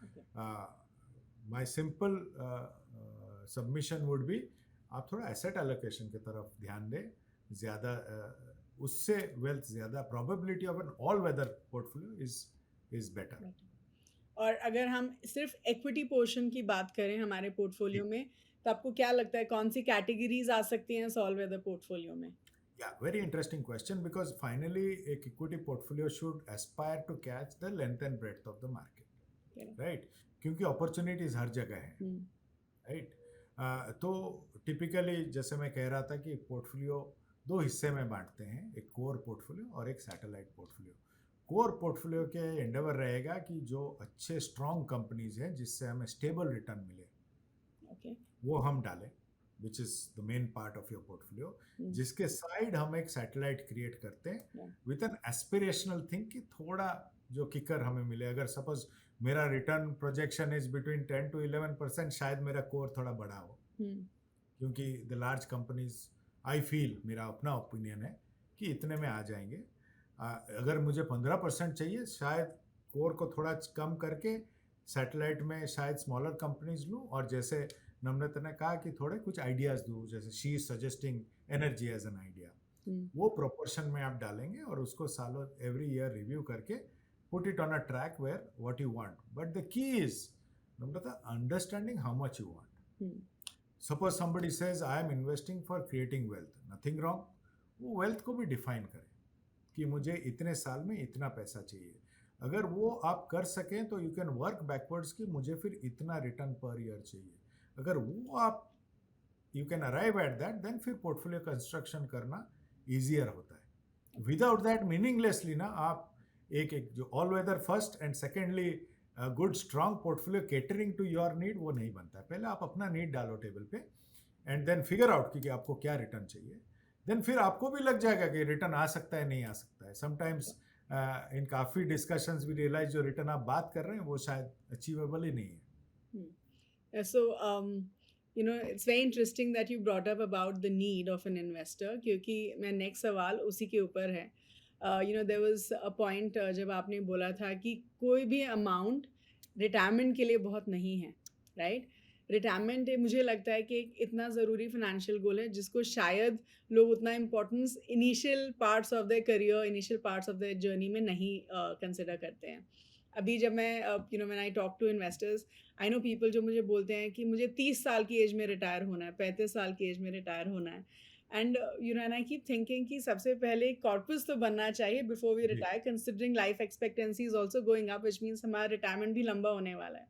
my simple submission would be आप थोड़ा एसेट एलोकेशन की तरफ ध्यान दें ज़्यादा. उससे वेल्थ ज़्यादा, probability of an all weather portfolio is better. और अगर हम सिर्फ इक्विटी पोर्शन की बात करें हमारे पोर्टफोलियो में, तो आपको क्या लगता है कौन सी कैटेगरीज आ सकती हैं ऑल वेदर पोर्टफोलियो में? Yeah, very interesting question, because finally एक equity portfolio should aspire to catch the length and breadth of the market, right? क्योंकि opportunities हर जगह हैं, right? तो टिपिकली जैसे मैं कह रहा था कि पोर्टफोलियो दो हिस्से में बांटते हैं, एक कोर पोर्टफोलियो और एक सैटेलाइट पोर्टफोलियो. कोर पोर्टफोलियो के एंडेवर रहेगा कि जो अच्छे स्ट्रॉन्ग कंपनीज हैं जिससे हमें स्टेबल रिटर्न मिले, वो हम डालें, which is the main part of your portfolio. जिसके साइड हम एक सैटेलाइट क्रिएट करते हैं विथ एन एस्पिरेशनल थिंग कि थोड़ा जो किकर हमें मिले. अगर सपोज मेरा return projection is between 10 to 11%, शायद मेरा कोर थोड़ा बड़ा हो, क्योंकि the large companies I feel, मेरा अपना ओपिनियन है कि इतने में आ जाएंगे. अगर मुझे 15% चाहिए, शायद कोर को थोड़ा कम करके सैटेलाइट में शायद स्मॉलर कंपनीज लूँ, और जैसे नम्रता ने कहा कि थोड़े कुछ आइडियाज़ दूँ, जैसे she is suggesting energy as an idea, वो प्रोपोर्शन में आप डालेंगे और उसको सालों एवरी ईयर रिव्यू करके put it on a track where what you want. But the key is Namrata understanding how much you want. Suppose somebody says I am investing for creating wealth, nothing wrong. वो wealth को भी define करें कि मुझे इतने साल में इतना पैसा चाहिए. अगर वो आप कर सकें तो यू कैन वर्क बैकवर्ड्स कि मुझे फिर इतना रिटर्न पर ईयर चाहिए. अगर वो आप you can arrive at that, then फिर पोर्टफोलियो कंस्ट्रक्शन करना ईजियर होता है. विदाउट दैट मीनिंगलेसली ना आप एक जो all weather first and secondly good strong portfolio catering to your need, वो नहीं बनता है. पहले आप अपना नीड डालो टेबल पे एंड देन फिगर आउट कि आपको क्या रिटर्न चाहिए. देन फिर आपको भी लग जाएगा कि रिटर्न आ सकता है नहीं आ सकता है. समटाइम्स इन काफ़ी डिस्कशंस भी रियलाइज जो रिटर्न आप बात कर रहे हैं वो शायद अचीवेबल ही नहीं है. So, it's very interesting that you brought up about the need of an investor, क्योंकि मेरा नेक्स्ट सवाल उसी के ऊपर है. There was a point जब आपने बोला था कि कोई भी अमाउंट रिटायरमेंट के लिए बहुत नहीं है, राइट? रिटायरमेंट मुझे लगता है कि एक इतना ज़रूरी फाइनेंशियल गोल है जिसको शायद लोग उतना importance initial parts of the career, initial parts of the journey में नहीं कंसिडर करते हैं. अभी जब मैं when I talk to investors, I know people जो मुझे बोलते हैं कि मुझे 30 साल की एज में रिटायर होना है, 35 साल की एज में रिटायर होना है. And and I keep thinking कि सबसे पहले कॉर्पस तो बनना चाहिए before we retire, considering life expectancy is also going up, which means हमारा रिटायरमेंट भी लंबा होने वाला है.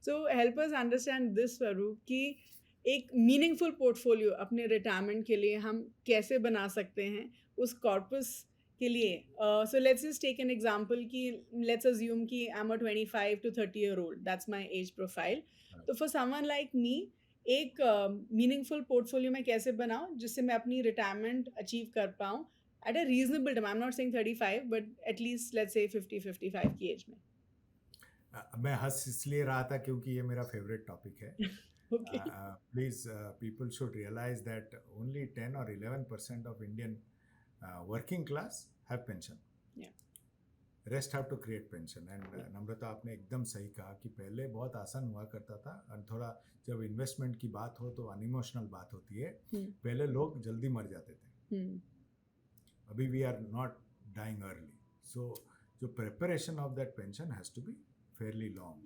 So help us understand this, Swarup, कि एक मीनिंगफुल पोर्टफोलियो अपने रिटायरमेंट के लिए हम कैसे बना सकते हैं उस कॉर्पस के लिए. So let's just take an example कि लेट्स अज्यूम कि I am a 25 to 30 year old, that's my age profile. तो फॉर समवन लाइक मी एक मीनिंगफुल पोर्टफोलियो मैं कैसे बनाऊं जिससे मैं अपनी रिटायरमेंट अचीव कर पाऊं at a reasonable time. I am not saying 35, but at least let's say 50-55 की एज में. मैं हंस इसलिए रहा था क्योंकि ये मेरा फेवरेट टॉपिक है. Please people should realise that only 10 or 11% of Indian working class have pension. Rest have to create pension. And Namrata, आपने एकदम सही कहा कि पहले बहुत आसान हुआ करता था, और थोड़ा जब इन्वेस्टमेंट की बात हो तो अनइमोशनल बात होती है. पहले लोग जल्दी मर जाते थे, अभी we are not dying early. So जो preparation of that pension has to be fairly long.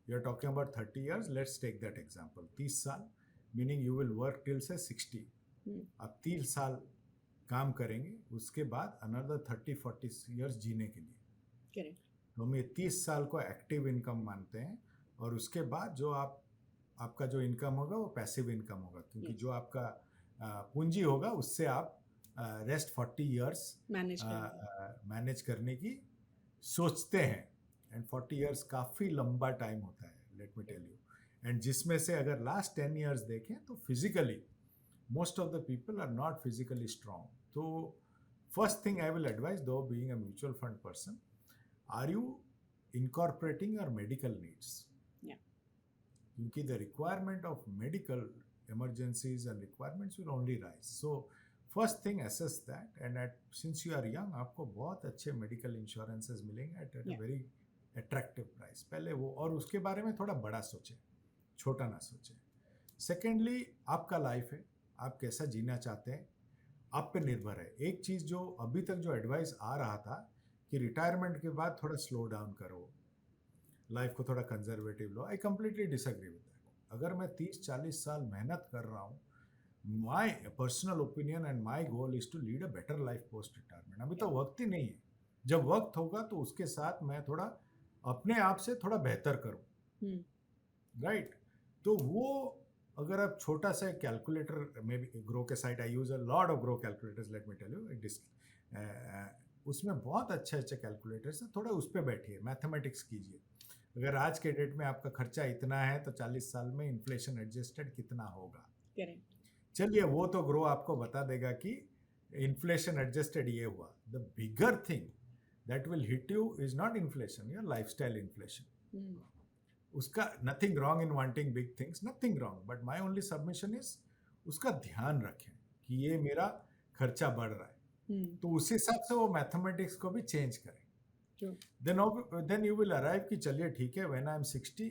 You are talking about 30 years. Let's take that example. 30 साल meaning you will work till say 60. आप 30 साल काम करेंगे, उसके बाद another 30-40 years जीने के लिए. Correct. तो हम ये 30 साल को एक्टिव इनकम मानते हैं, और उसके बाद जो आपका जो इनकम होगा वो पैसिव इनकम होगा, क्योंकि Yes. जो आपका पूंजी होगा उससे आप रेस्ट 40 ईयर्स मैनेज करेंगे। मैनेज करने की सोचते हैं। एंड 40 ईयर्स काफ़ी लंबा टाइम होता है, let me tell you. And जिसमें से अगर लास्ट 10 ईयर्स देखें तो physically most of the people are not physically strong. So first thing I will advise, though being a mutual fund person, are you incorporating your medical needs? Yeah. Because the requirement of medical emergencies and requirements will only rise. So first thing, assess that, and since you are young, आपको बहुत अच्छे medical insurances मिलेंगे at a very attractive price. पहले वो, और उसके बारे में थोड़ा बड़ा सोचें, छोटा ना सोचें। सेकेंडली, आपका लाइफ है, आप कैसा जीना चाहते हैं आप पे निर्भर है। एक चीज़ जो अभी तक जो एडवाइस आ रहा था कि रिटायरमेंट के बाद थोड़ा स्लो डाउन करो, लाइफ को थोड़ा कंजर्वेटिव लो, I completely disagree with that. अगर मैं 30-40 साल मेहनत कर रहा हूँ, my personal opinion and my goal is to lead a better life post retirement. अभी तो वक्त ही नहीं है, जब वक्त होगा तो उसके साथ मैं थोड़ा अपने आप से थोड़ा बेहतर करूँ, राइट। तो वो अगर आप छोटा सा कैलकुलेटर में भी, ग्रो के site I use a lot of Groww calculators, let me tell you, उसमें बहुत अच्छे अच्छे कैलकुलेटर्स हैं, थोड़ा उस पर बैठिए, मैथमेटिक्स कीजिए। अगर आज के डेट में आपका खर्चा इतना है तो 40 साल में इन्फ्लेशन एडजस्टेड कितना होगा। चलिए वो तो ग्रो आपको बता देगा कि इन्फ्लेशन एडजस्टेड ये हुआ। The bigger thing that will hit you is not inflation, your lifestyle inflation. उसका nothing wrong in wanting big things, nothing wrong, but my only submission is उसका ध्यान रखें कि ये मेरा खर्चा बढ़ रहा है, तो उस हिसाब से वो मैथमेटिक्स को भी चेंज करें। देन यू विल अराइव कि चलिए ठीक है, when I am 60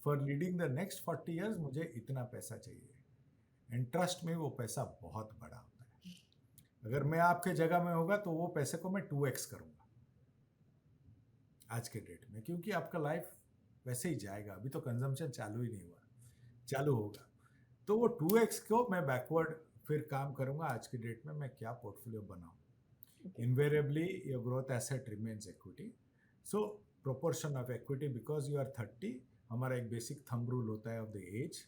for leading the next 40 years मुझे इतना पैसा चाहिए। एंड ट्रस्ट में वो पैसा बहुत बड़ा होता है। अगर मैं आपके जगह में होगा तो वो पैसे को मैं 2x करूंगा आज के डेट में, क्योंकि आपका लाइफ वैसे ही जाएगा, अभी तो कंजम्पशन चालू ही नहीं हुआ, चालू होगा। तो वो 2x को मैं बैकवर्ड फिर काम करूंगा, आज की डेट में मैं क्या पोर्टफोलियो बनाऊं। Invariably your growth asset remains equity, so proportion of equity, because you are 30, हमारा एक बेसिक थंब रूल होता है of the age,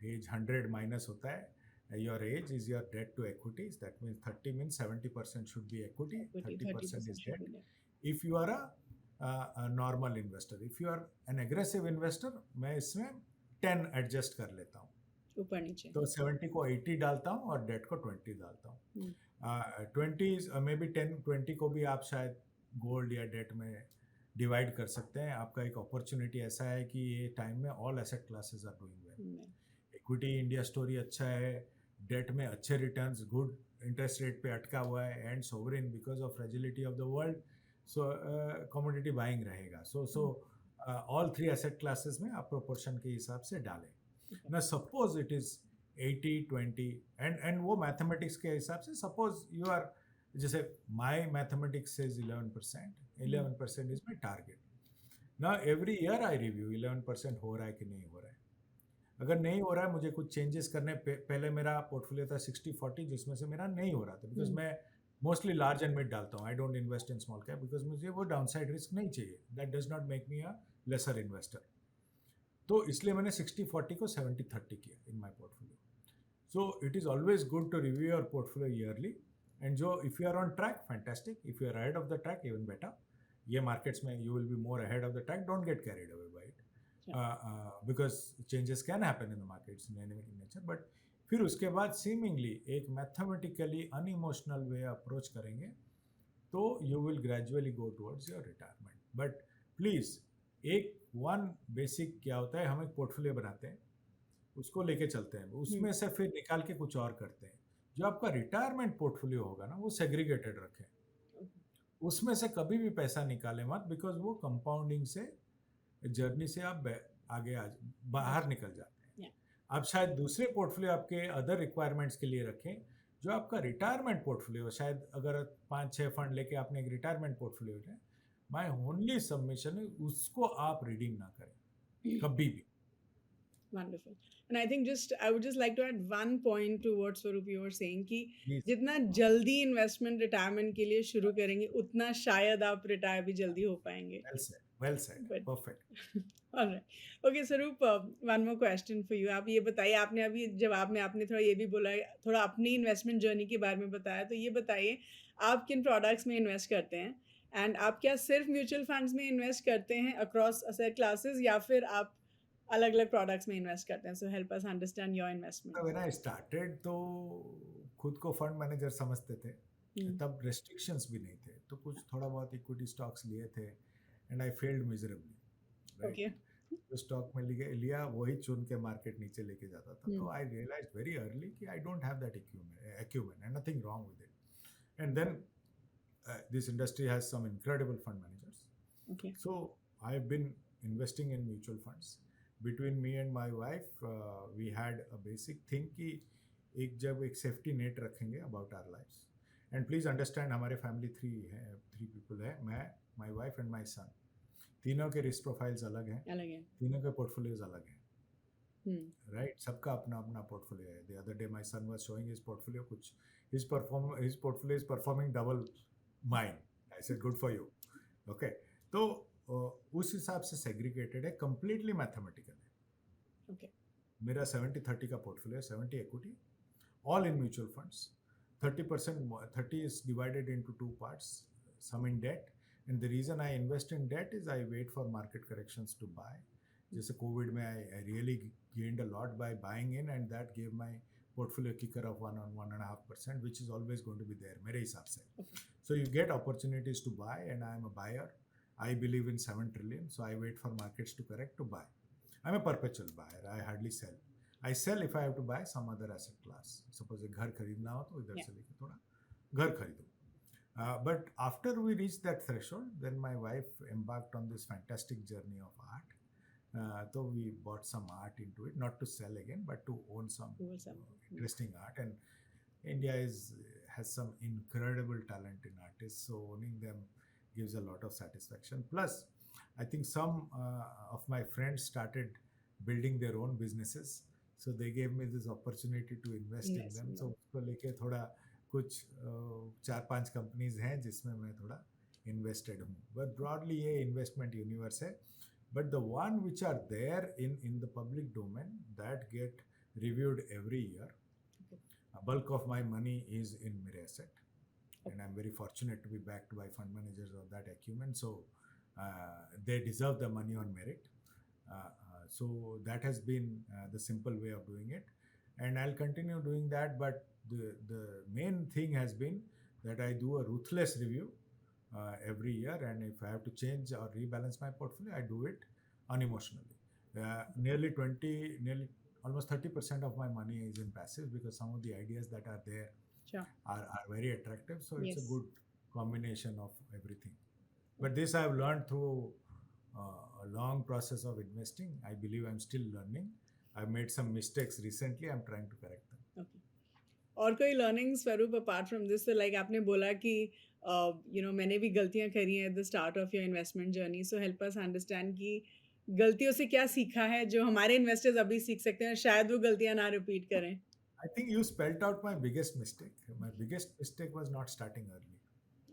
age 100 minus होता है your age is your debt to equities, that means 30 means 70% should be equity, 30% is debt. If you are a normal investor, if you are an aggressive investor, मैं इसमें 10 adjust कर लेता हूँ, ऊपर नीचे, तो 70 को 80 डालता हूँ और डेट को 20 डालता हूँ। 20 मे बी 10-20 को भी आप शायद गोल्ड या डेट में डिवाइड कर सकते हैं। आपका एक अपॉर्चुनिटी ऐसा है कि ये टाइम में all asset classes are doing well. Equity India story अच्छा है, डेट में अच्छे रिटर्न्स, गुड इंटरेस्ट रेट पे अटका हुआ है, and sovereign because of fragility of the world, so commodity buying रहेगा। सो ऑल 3 एसेट क्लासेस में आप प्रोपोर्शन के हिसाब से डालें। ना सपोज इट इज 80-20 एंड वो मैथमेटिक्स के हिसाब से, सपोज यू आर, जैसे my mathematics is 11% is my target. ना एवरी ईयर आई रिव्यू 11% हो रहा है कि नहीं हो रहा है। अगर नहीं हो रहा है, मुझे कुछ चेंजेस करने, पहले मेरा पोर्टफोलियो था 60-40, जिसमें से मेरा नहीं हो रहा था, बिकॉज मैं मोस्टली लार्ज एंड मिड डालता हूँ, I don't invest in small cap, because मुझे वो डाउनसाइड रिस्क नहीं चाहिए, that does not make me a lesser investor. तो इसलिए मैंने 60-40 को 70-30 किया in my portfolio. So it is always good to review your portfolio yearly, and जो if you are on track, fantastic, if you are ahead of the track, even better. ये markets में you will be more ahead of the track, don't get carried away by it, because changes can happen in the markets in nature. But फिर उसके बाद seemingly एक mathematically unemotional वे approach करेंगे तो you will gradually go towards your retirement. But please एक one basic क्या होता है, हम एक पोर्टफोलियो बनाते हैं, उसको लेके चलते हैं, उसमें से फिर निकाल के कुछ और करते हैं। जो आपका रिटायरमेंट पोर्टफोलियो होगा ना, वो सेग्रीगेटेड रखें, उसमें से कभी भी पैसा निकाले मत, बिकॉज वो कंपाउंडिंग से जर्नी से आप आगे बाहर निकल जाते हैं। आप शायद दूसरे पोर्टफोलियो आपके अदर रिक्वायरमेंट्स के लिए रखें, जो आपका रिटायरमेंट पोर्टफोलियो, शायद अगर 5-6 फंड लेके आपने एक रिटायरमेंट पोर्टफोलियो है, माय ओनली सबमिशन है उसको आप रीडिंग ना करें कभी भी। Wonderful. And I think just I would just like to add one point to what Swaroop you were saying कि Please. जितना जल्दी इन्वेस्टमेंट रिटायरमेंट के लिए शुरू करेंगे उतना शायद आप रिटायर भी जल्दी हो पाएंगे. Well said. Well said. But Perfect. all right. Okay, Swaroop, one more question for you. आप ये बताइए, आपने अभी जवाब में आपने थोड़ा ये भी बोला, थोड़ा अपनी इन्वेस्टमेंट जर्नी के बारे में बताया, तो ये बताइए आप किन प्रोडक्ट्स में इन्वेस्ट करते हैं एंड आप क्या सिर्फ म्यूचुअल फंड्स में इन्वेस्ट करते हैं अक्रॉस असेट क्लासेस या फिर आप अलग अलग प्रोडक्ट्स में इन्वेस्ट करते हैं. सो help us understand your investment. When I started तो खुद को फंड मैनेजर समझते थे, तब रेस्ट्रिक्शंस भी नहीं थे, तो कुछ थोड़ा बहुत इक्विटी स्टॉक्स लिए थे and I failed miserably. Okay. जो स्टॉक में लिया वही चुन के मार्केट नीचे लेके जाता था. तो आई रियलाइज वेरी अर्ली कि I don't have that acumen and nothing wrong with it. And then this industry has some incredible fund managers. Okay. So I've been investing in mutual funds. Between me and my wife, we had a basic thing कि जब एक safety net रखेंगे about our lifes. And please understand हमारे family three people है, मैं, my wife and my सन. तीनों के risk profiles अलग हैं, तीनों के पोर्टफोलियोज अलग हैं. राइट, सबका अपना अपना पोर्टफोलियो है. The other day my son was showing his portfolio, कुछ his portfolio is performing double mine. I said good for you. Okay, तो उस हिसाब से सेग्रीगेटेड है, कंप्लीटली मैथमेटिकल है. Okay. मेरा 70-30 का portfolio, 70 equity, all in mutual funds. 30% is divided into two parts, some in debt, and the reason I invest in debt is I wait for market corrections to buy. जैसे Covid में I really gained a lot by buying in, and that gave my portfolio kicker of 1.5%, which is always going to be there मेरे हिसाब से. So you get opportunities to buy, and I am a buyer. I believe in 7 trillion, so I wait for markets to correct to buy. I'm a perpetual buyer. I hardly sell. I sell if I have to buy some other asset class. Suppose एक घर खरीदना हो तो इधर से लेके थोड़ा घर खरीदो. But after we reached that threshold, then my wife embarked on this fantastic journey of art. So we bought some art into it, not to sell again, but to own some interesting art. And India has some incredible talent in artists, so owning them gives a lot of satisfaction. Plus, I think some of my friends started building their own businesses, so they gave me this opportunity to invest in them. So उसको लेके थोड़ा कुछ 4-5 companies हैं जिसमें मैं थोड़ा invested हूँ. But broadly ये इन्वेस्टमेंट यूनिवर्स है. But the one which are there in the public domain that get reviewed every year. Bulk of my money is in मेरे asset. And I'm very fortunate to be backed by fund managers of that acumen. So they deserve the money on merit. So that has been the simple way of doing it. And I'll continue doing that. But the main thing has been that I do a ruthless review every year. And if I have to change or rebalance my portfolio, I do it unemotionally. Nearly almost 30% of my money is in passive because some of the ideas that are there are very attractive. So it's a good combination of everything. But this I have learned through a long process of investing. I believe I'm still learning. I've made some mistakes recently. I'm trying to correct them. Okay. और कोई learnings स्वरूप apart from this? So like आपने बोला कि मैंने भी गलतियां करी हैं at the start of your investment journey. So help us understand कि गलतियों से क्या सीखा है जो हमारे इन्वेस्टर्स अभी सीख सकते हैं, शायद वो गलतियां ना रिपीट करें. I think you spelled out my biggest mistake. My biggest mistake was not starting early.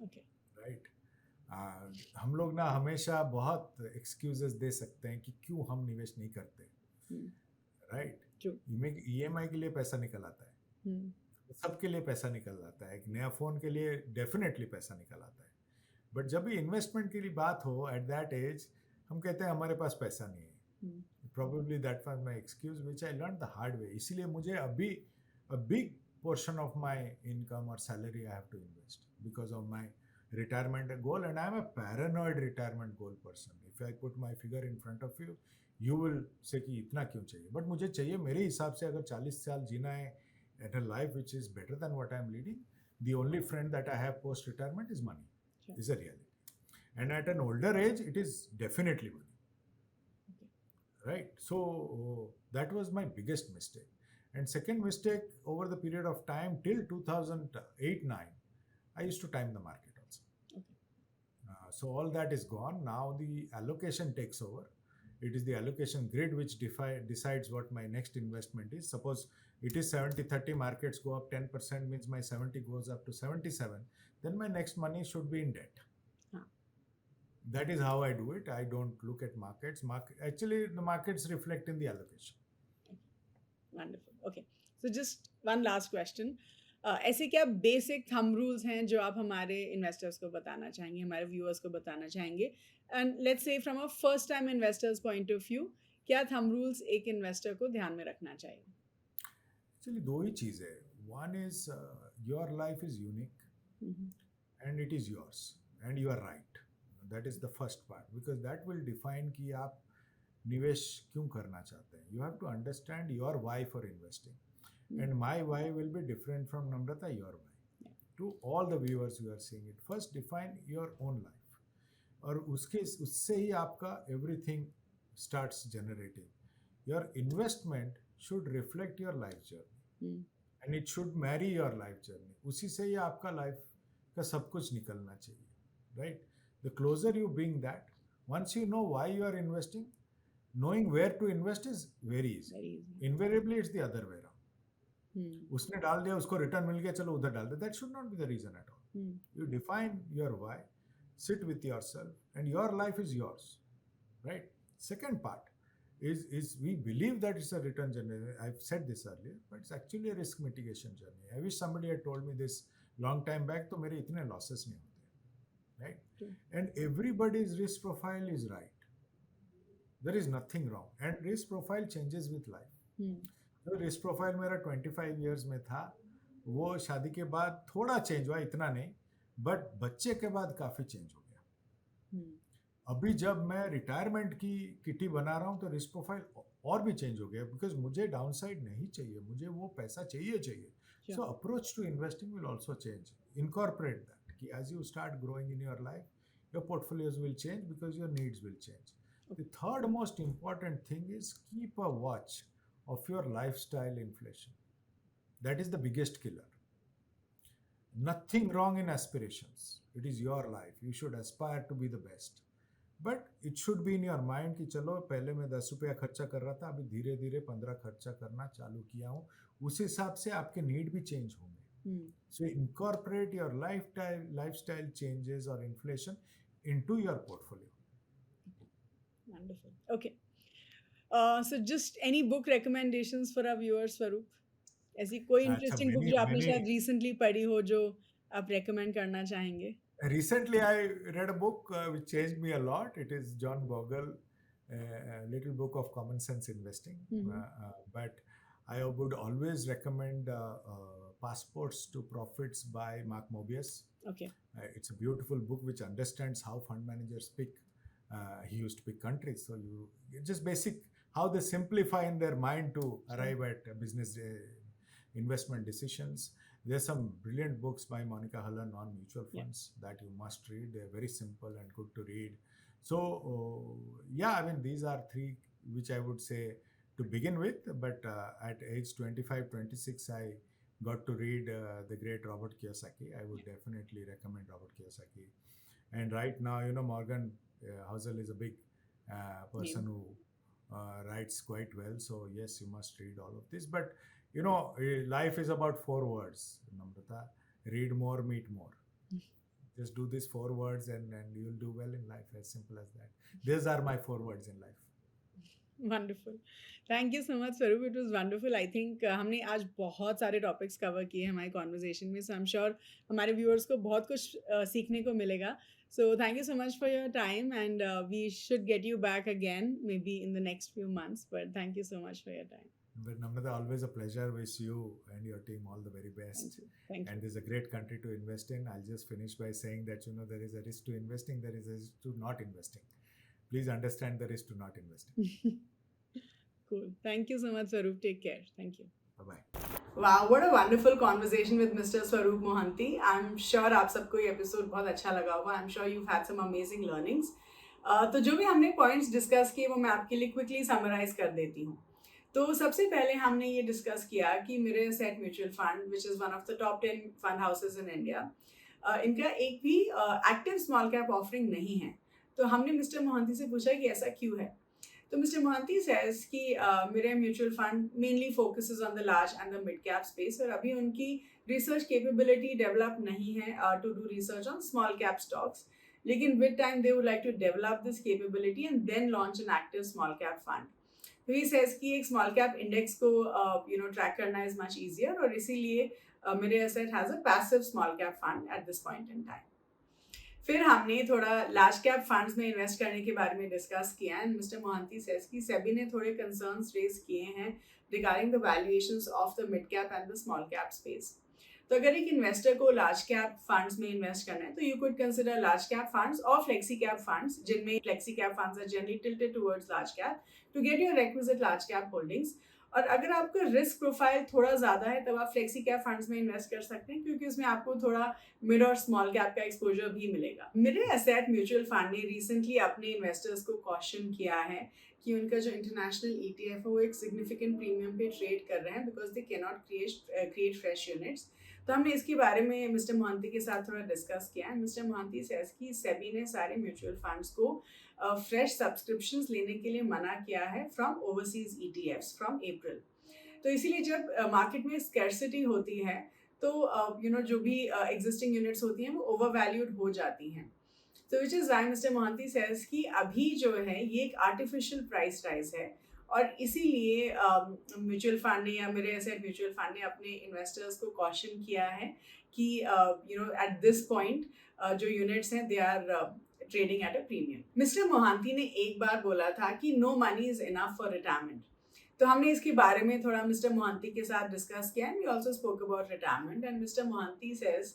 Okay. Right. हम लोग ना हमेशा बहुत excuses दे सकते हैं कि क्यों हम निवेश नहीं करते. Right. EMI के लिए पैसा निकल आता है. सबके लिए पैसा निकल आता है. एक नया फोन के लिए डेफिनेटली पैसा निकल आता है. बट जब भी इन्वेस्टमेंट की बात हो एट दैट एज, हम कहते हैं हमारे पास पैसा नहीं है. Probably that was my excuse, which I learned the hard way. इसलिए मुझे अभी a big portion of my income or salary I have to invest because of my retirement goal, and I am a paranoid retirement goal person. If I put my figure in front of you, you will say कि इतना क्यों चाहिए. But मुझे चाहिए मेरे हिसाब से. अगर 40 साल जीना है at a life which is better than what I am leading, the only friend that I have post retirement is money. Is a reality. And at an older age, it is definitely money. Right. So that was my biggest mistake. And second mistake, over the period of time till 2008-9, I used to time the market also. So all that is gone. Now the allocation takes over. It is the allocation grid which decides what my next investment is. Suppose it is 70-30, markets go up 10%, means my 70 goes up to 77. Then my next money should be in debt. Huh. That is how I do it. I don't look at markets. Actually, the markets reflect in the allocation. Wonderful. Okay. So just one last question. ऐसे क्या basic thumb rules हैं जो आप हमारे investors को बताना चाहेंगे, हमारे व्यूअर्स को बताना चाहेंगे? And let's say from a first time investors point of view, क्या थंब रूल्स एक इन्वेस्टर को ध्यान में रखना चाहिए? एक्चुअली दो ही चीज़ है. One is your life is unique and it is yours and you are right. That is the first part, because that will define कि आप निवेश क्यों करना चाहते हैं. You have to understand your why for investing. And my why will be different from Namrata, your why. Yeah. To all the viewers who are seeing it, first define your own life. और उससे ही आपका everything starts generating. Your investment should reflect your life journey. And it should marry your life journey. उसी से ही आपका life का सब कुछ निकलना चाहिए. Right? The closer you bring that, once you know why you are investing, knowing where to invest is very easy. Very easy. Invariably, it's the other way around. उसने डाल दिया, उसको रिटर्न मिल गया, चलो उधर डाल दे. That should not be the reason at all. You define your why, sit with yourself, and your life is yours. Right? Second part is we believe that it's a return journey. I've said this earlier, but it's actually a risk mitigation journey. I wish somebody had told me this long time back, तो मेरे इतने losses नहीं होते. Right? And everybody's risk profile is right. There is nothing wrong. And risk profile changes with life. तो risk profile मेरा 25 years में था, वो शादी के बाद थोड़ा चेंज हुआ, इतना नहीं, बट बच्चे के बाद काफ़ी चेंज हो गया. अभी जब मैं रिटायरमेंट की किटी बना रहा हूँ तो रिस्क प्रोफाइल और भी चेंज हो गया, बिकॉज मुझे डाउनसाइड नहीं चाहिए, मुझे वो पैसा चाहिए. So approach to investing will also change. Incorporate that कि as you start growing in your life, your portfolios will change because your needs will change. The third most important thing is keep a watch of your lifestyle inflation. That is the biggest killer. Nothing wrong in aspirations. It is your life. You should aspire to be the best. But it should be in your mind कि चलो पहले मैं 10 रुपया खर्चा कर रहा था, अभी धीरे धीरे 15 खर्चा करना चालू किया हूँ. उस हिसाब से आपके नीड भी चेंज होंगे. So incorporate your lifestyle changes or inflation into your portfolio. Wonderful. Okay. So just any book recommendations for our viewers, Swaroop? ऐसी कोई इंटरेस्टिंग बुक जो आपने शायद रिसेंटली पढ़ी हो जो आप रेकमेंड करना चाहेंगे? Recently, I read a book which changed me a lot. It is John Bogle, a little book of common sense investing. But I would always recommend Passports to Profits by Mark Mobius. Okay. It's a beautiful book which understands how fund managers pick. He used to pick countries, so just basic how they simplify in their mind to arrive at business investment decisions. There's some brilliant books by Monica Hallan on mutual funds that you must read. They're very simple and good to read. So I mean, these are three which I would say to begin with. But at age 25, 26, I got to read the great Robert Kiyosaki. I would definitely recommend Robert Kiyosaki. And right now, Morgan Housel is a big person who writes quite well. So yes, you must read all of this. But life is about 4 words, Namrata. Read more, meet more. Just do these 4 words and you'll do well in life. As simple as that. These are my 4 words in life. Wonderful. Thank you so much, Swaroop. It was wonderful. I think हमने आज बहुत सारे topics cover किए हमारी conversation में. So I'm sure हमारे viewers को बहुत कुछ सीखने को मिलेगा. So thank you so much for your time, and we should get you back again maybe in the next few months. But thank you so much for your time. But Namrata, always a pleasure. Wish you and your team all the very best. Thank you. And this is a great country to invest in. I'll just finish by saying that there is a risk to investing, there is a risk to not investing. Please understand the risk to not investing. Cool. Thank you so much, Swaroop. Take care. Thank you. Bye-bye. Wow, what a wonderful conversation with Mr. Swaroop Mohanty. I'm sure आप सबको ये episode बहुत अच्छा लगा होगा. I'm sure you've had some amazing learnings. तो जो भी हमने पॉइंट्स डिस्कस किए वो मैं आपके लिए क्विकली समराइज कर देती हूँ. तो सबसे पहले हमने ये डिस्कस किया कि Mirae mutual fund which is one of the top 10 fund houses in India, इनका एक भी एक्टिव स्मॉल कैप ऑफरिंग नहीं है. तो हमने मिस्टर मोहंती से पूछा कि ऐसा क्यों है. तो Mr. Mohanty says कि Mirae mutual fund mainly focuses on the large and the mid cap space और अभी उनकी रिसर्च कैपेबिलिटी डेवलप नहीं है to do research on small cap stocks, लेकिन with time they would like to develop this capability and then launch an active small cap fund. तो he says कि एक small cap index को track करना is much easier और इसीलिए Mirae asset has a passive small cap fund eight this point in time. फिर हमने थोड़ा लार्ज कैप फंड्स में इन्वेस्ट करने के बारे में डिस्कस किया एंड मिस्टर मोहंती सेज कि सेबी ने थोड़े कंसर्न्स रेज किए हैं regarding the valuations of the mid cap and the small cap space. तो अगर एक इन्वेस्टर को लार्ज कैप फंड्स में इन्वेस्ट करना है तो you could consider large cap funds और फ्लेक्सी कैप फंड्स, जिनमें flexi cap funds are generally tilted towards large cap to get your requisite large cap holdings. और अगर आपका रिस्क प्रोफाइल थोड़ा ज़्यादा है तब आप फ्लेक्सी कैप फंड्स में इन्वेस्ट कर सकते हैं क्योंकि उसमें आपको थोड़ा मिड और स्मॉल कैप का एक्सपोजर भी मिलेगा. मिड एसेट म्यूचुअल फंड ने रिसेंटली अपने इन्वेस्टर्स को कॉशन किया है कि उनका जो इंटरनेशनल ETF है वो एक सिग्निफिकेंट प्रीमियम पे ट्रेड कर रहे हैं because they can not create fresh units. तो हमने इसके बारे में मिस्टर मोहंती के साथ थोड़ा डिस्कस किया है. मिस्टर मोहंती सेज कि सेबी ने सारे म्यूचुअल फंड्स को फ्रेश सब्सक्रिप्शंस लेने के लिए मना किया है from overseas ETFs from April. तो इसीलिए जब मार्केट में स्कैर्सिटी होती है तो जो भी एग्जिस्टिंग यूनिट्स होती हैं वो ओवर वैल्यूड हो जाती हैं. तो which is why mister Mohanty says कि अभी जो है ये एक आर्टिफिशियल प्राइस राइज है और इसीलिए म्यूचुअल फंड ने या मेरे एसेट म्यूचुअल फंड ने अपने इन्वेस्टर्स को कॉशन किया है कि एट दिस पॉइंट जो यूनिट्स हैं they are trading at a premium. Mister Mohanty ने एक बार बोला था कि no money is enough for retirement. तो हमने इसके बारे में थोड़ा मिस्टर मोहंती के साथ डिस्कस किया and we also spoke about retirement. And mister Mohanty says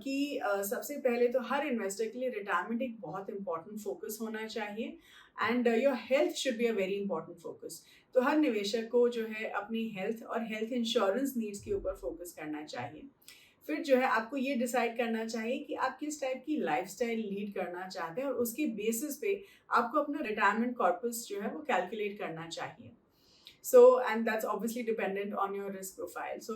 कि सबसे पहले तो हर इन्वेस्टर के लिए रिटायरमेंट एक बहुत इंपॉर्टेंट फोकस होना चाहिए and your health should be a very important focus. तो हर निवेशक को जो है अपनी हेल्थ और हेल्थ इंश्योरेंस नीड्स के ऊपर फोकस करना चाहिए. फिर जो है आपको ये डिसाइड करना चाहिए कि आप किस टाइप की लाइफस्टाइल लीड करना चाहते हैं और उसके बेसिस पे आपको अपना रिटायरमेंट कॉर्पस जो है वो कैलकुलेट करना चाहिए. So, and that's obviously dependent on your risk profile. So,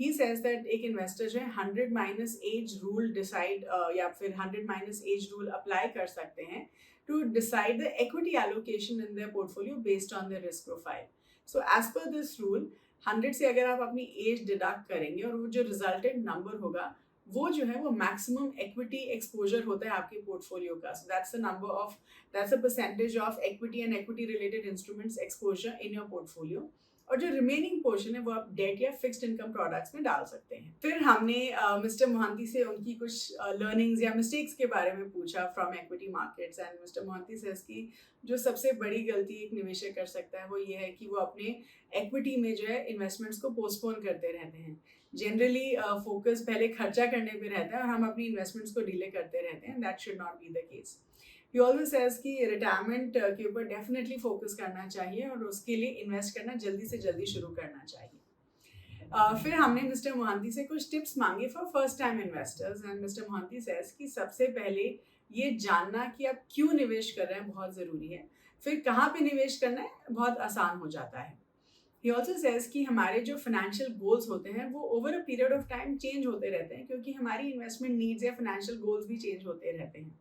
he says that एक इन्वेस्टर जो है 100 माइनस एज रूल डिसाइड या फिर 100 माइनस एज रूल अप्लाई कर सकते हैं to decide the equity allocation in their portfolio based on the risk profile. So as per this rule 100 से अगर आप अपनी एज डिडक्ट करेंगे और वो जो रिजल्टेड नंबर होगा वो जो है वो मैक्सिमम इक्विटी एक्सपोजर होता है आपके पोर्टफोलियो का. So that's a percentage of equity and equity related instruments exposure in your portfolio. और जो रिमेनिंग पोर्शन है वो आप डेट या फिक्स्ड इनकम प्रोडक्ट्स में डाल सकते हैं. फिर हमने मिस्टर मोहंती से उनकी कुछ लर्निंग्स या मिस्टेक्स के बारे में पूछा from equity markets. And mister Mohanty says कि जो सबसे बड़ी गलती एक निवेशक कर सकता है वो ये है कि वो अपने इक्विटी में जो है इन्वेस्टमेंट्स को पोस्टपोन करते रहते हैं. जनरली फोकस पहले खर्चा करने पे रहता है और हम अपनी इन्वेस्टमेंट्स को डिले करते रहते हैं. That should not be the case. He also says कि रिटायरमेंट के ऊपर डेफिनेटली फोकस करना चाहिए और उसके लिए इन्वेस्ट करना जल्दी से जल्दी शुरू करना चाहिए. फिर हमने मिस्टर मोहंती से कुछ टिप्स मांगे for first time investors. And mister Mohanty says कि सबसे पहले ये जानना कि आप क्यों निवेश कर रहे हैं बहुत ज़रूरी है. फिर कहाँ पे निवेश करना है बहुत आसान हो जाता है. He also says कि हमारे जो फाइनेंशियल गोल्स होते हैं वो over a period of time change होते रहते हैं क्योंकि हमारी इन्वेस्टमेंट नीड्स या फाइनेंशियल गोल्स भी चेंज होते रहते हैं.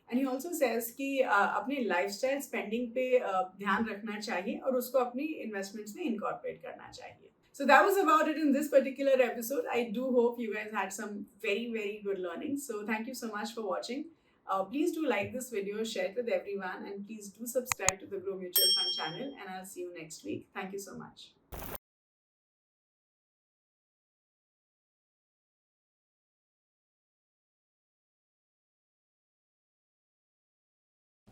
एंड ही ऑल्सो सेज कि अपने लाइफस्टाइल स्पेंडिंग पे ध्यान रखना चाहिए और उसको अपनी इन्वेस्टमेंट्स में इनकॉर्पोरेट करना चाहिए. So that was about it in this particular episode. I do hope you guys had some very good learnings. So thank you so much for watching. Please do like this video, share it with everyone, and please do subscribe to the Grow Mutual Fund channel. And I'll see you next week. Thank you so much.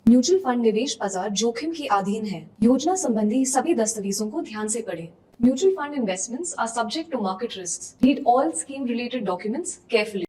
Mutual fund निवेश बाजार जोखिम के अधीन है. योजना संबंधी सभी दस्तावेजों को ध्यान से पढ़ें. Mutual fund investments are subject to market risks. Read all scheme related documents carefully.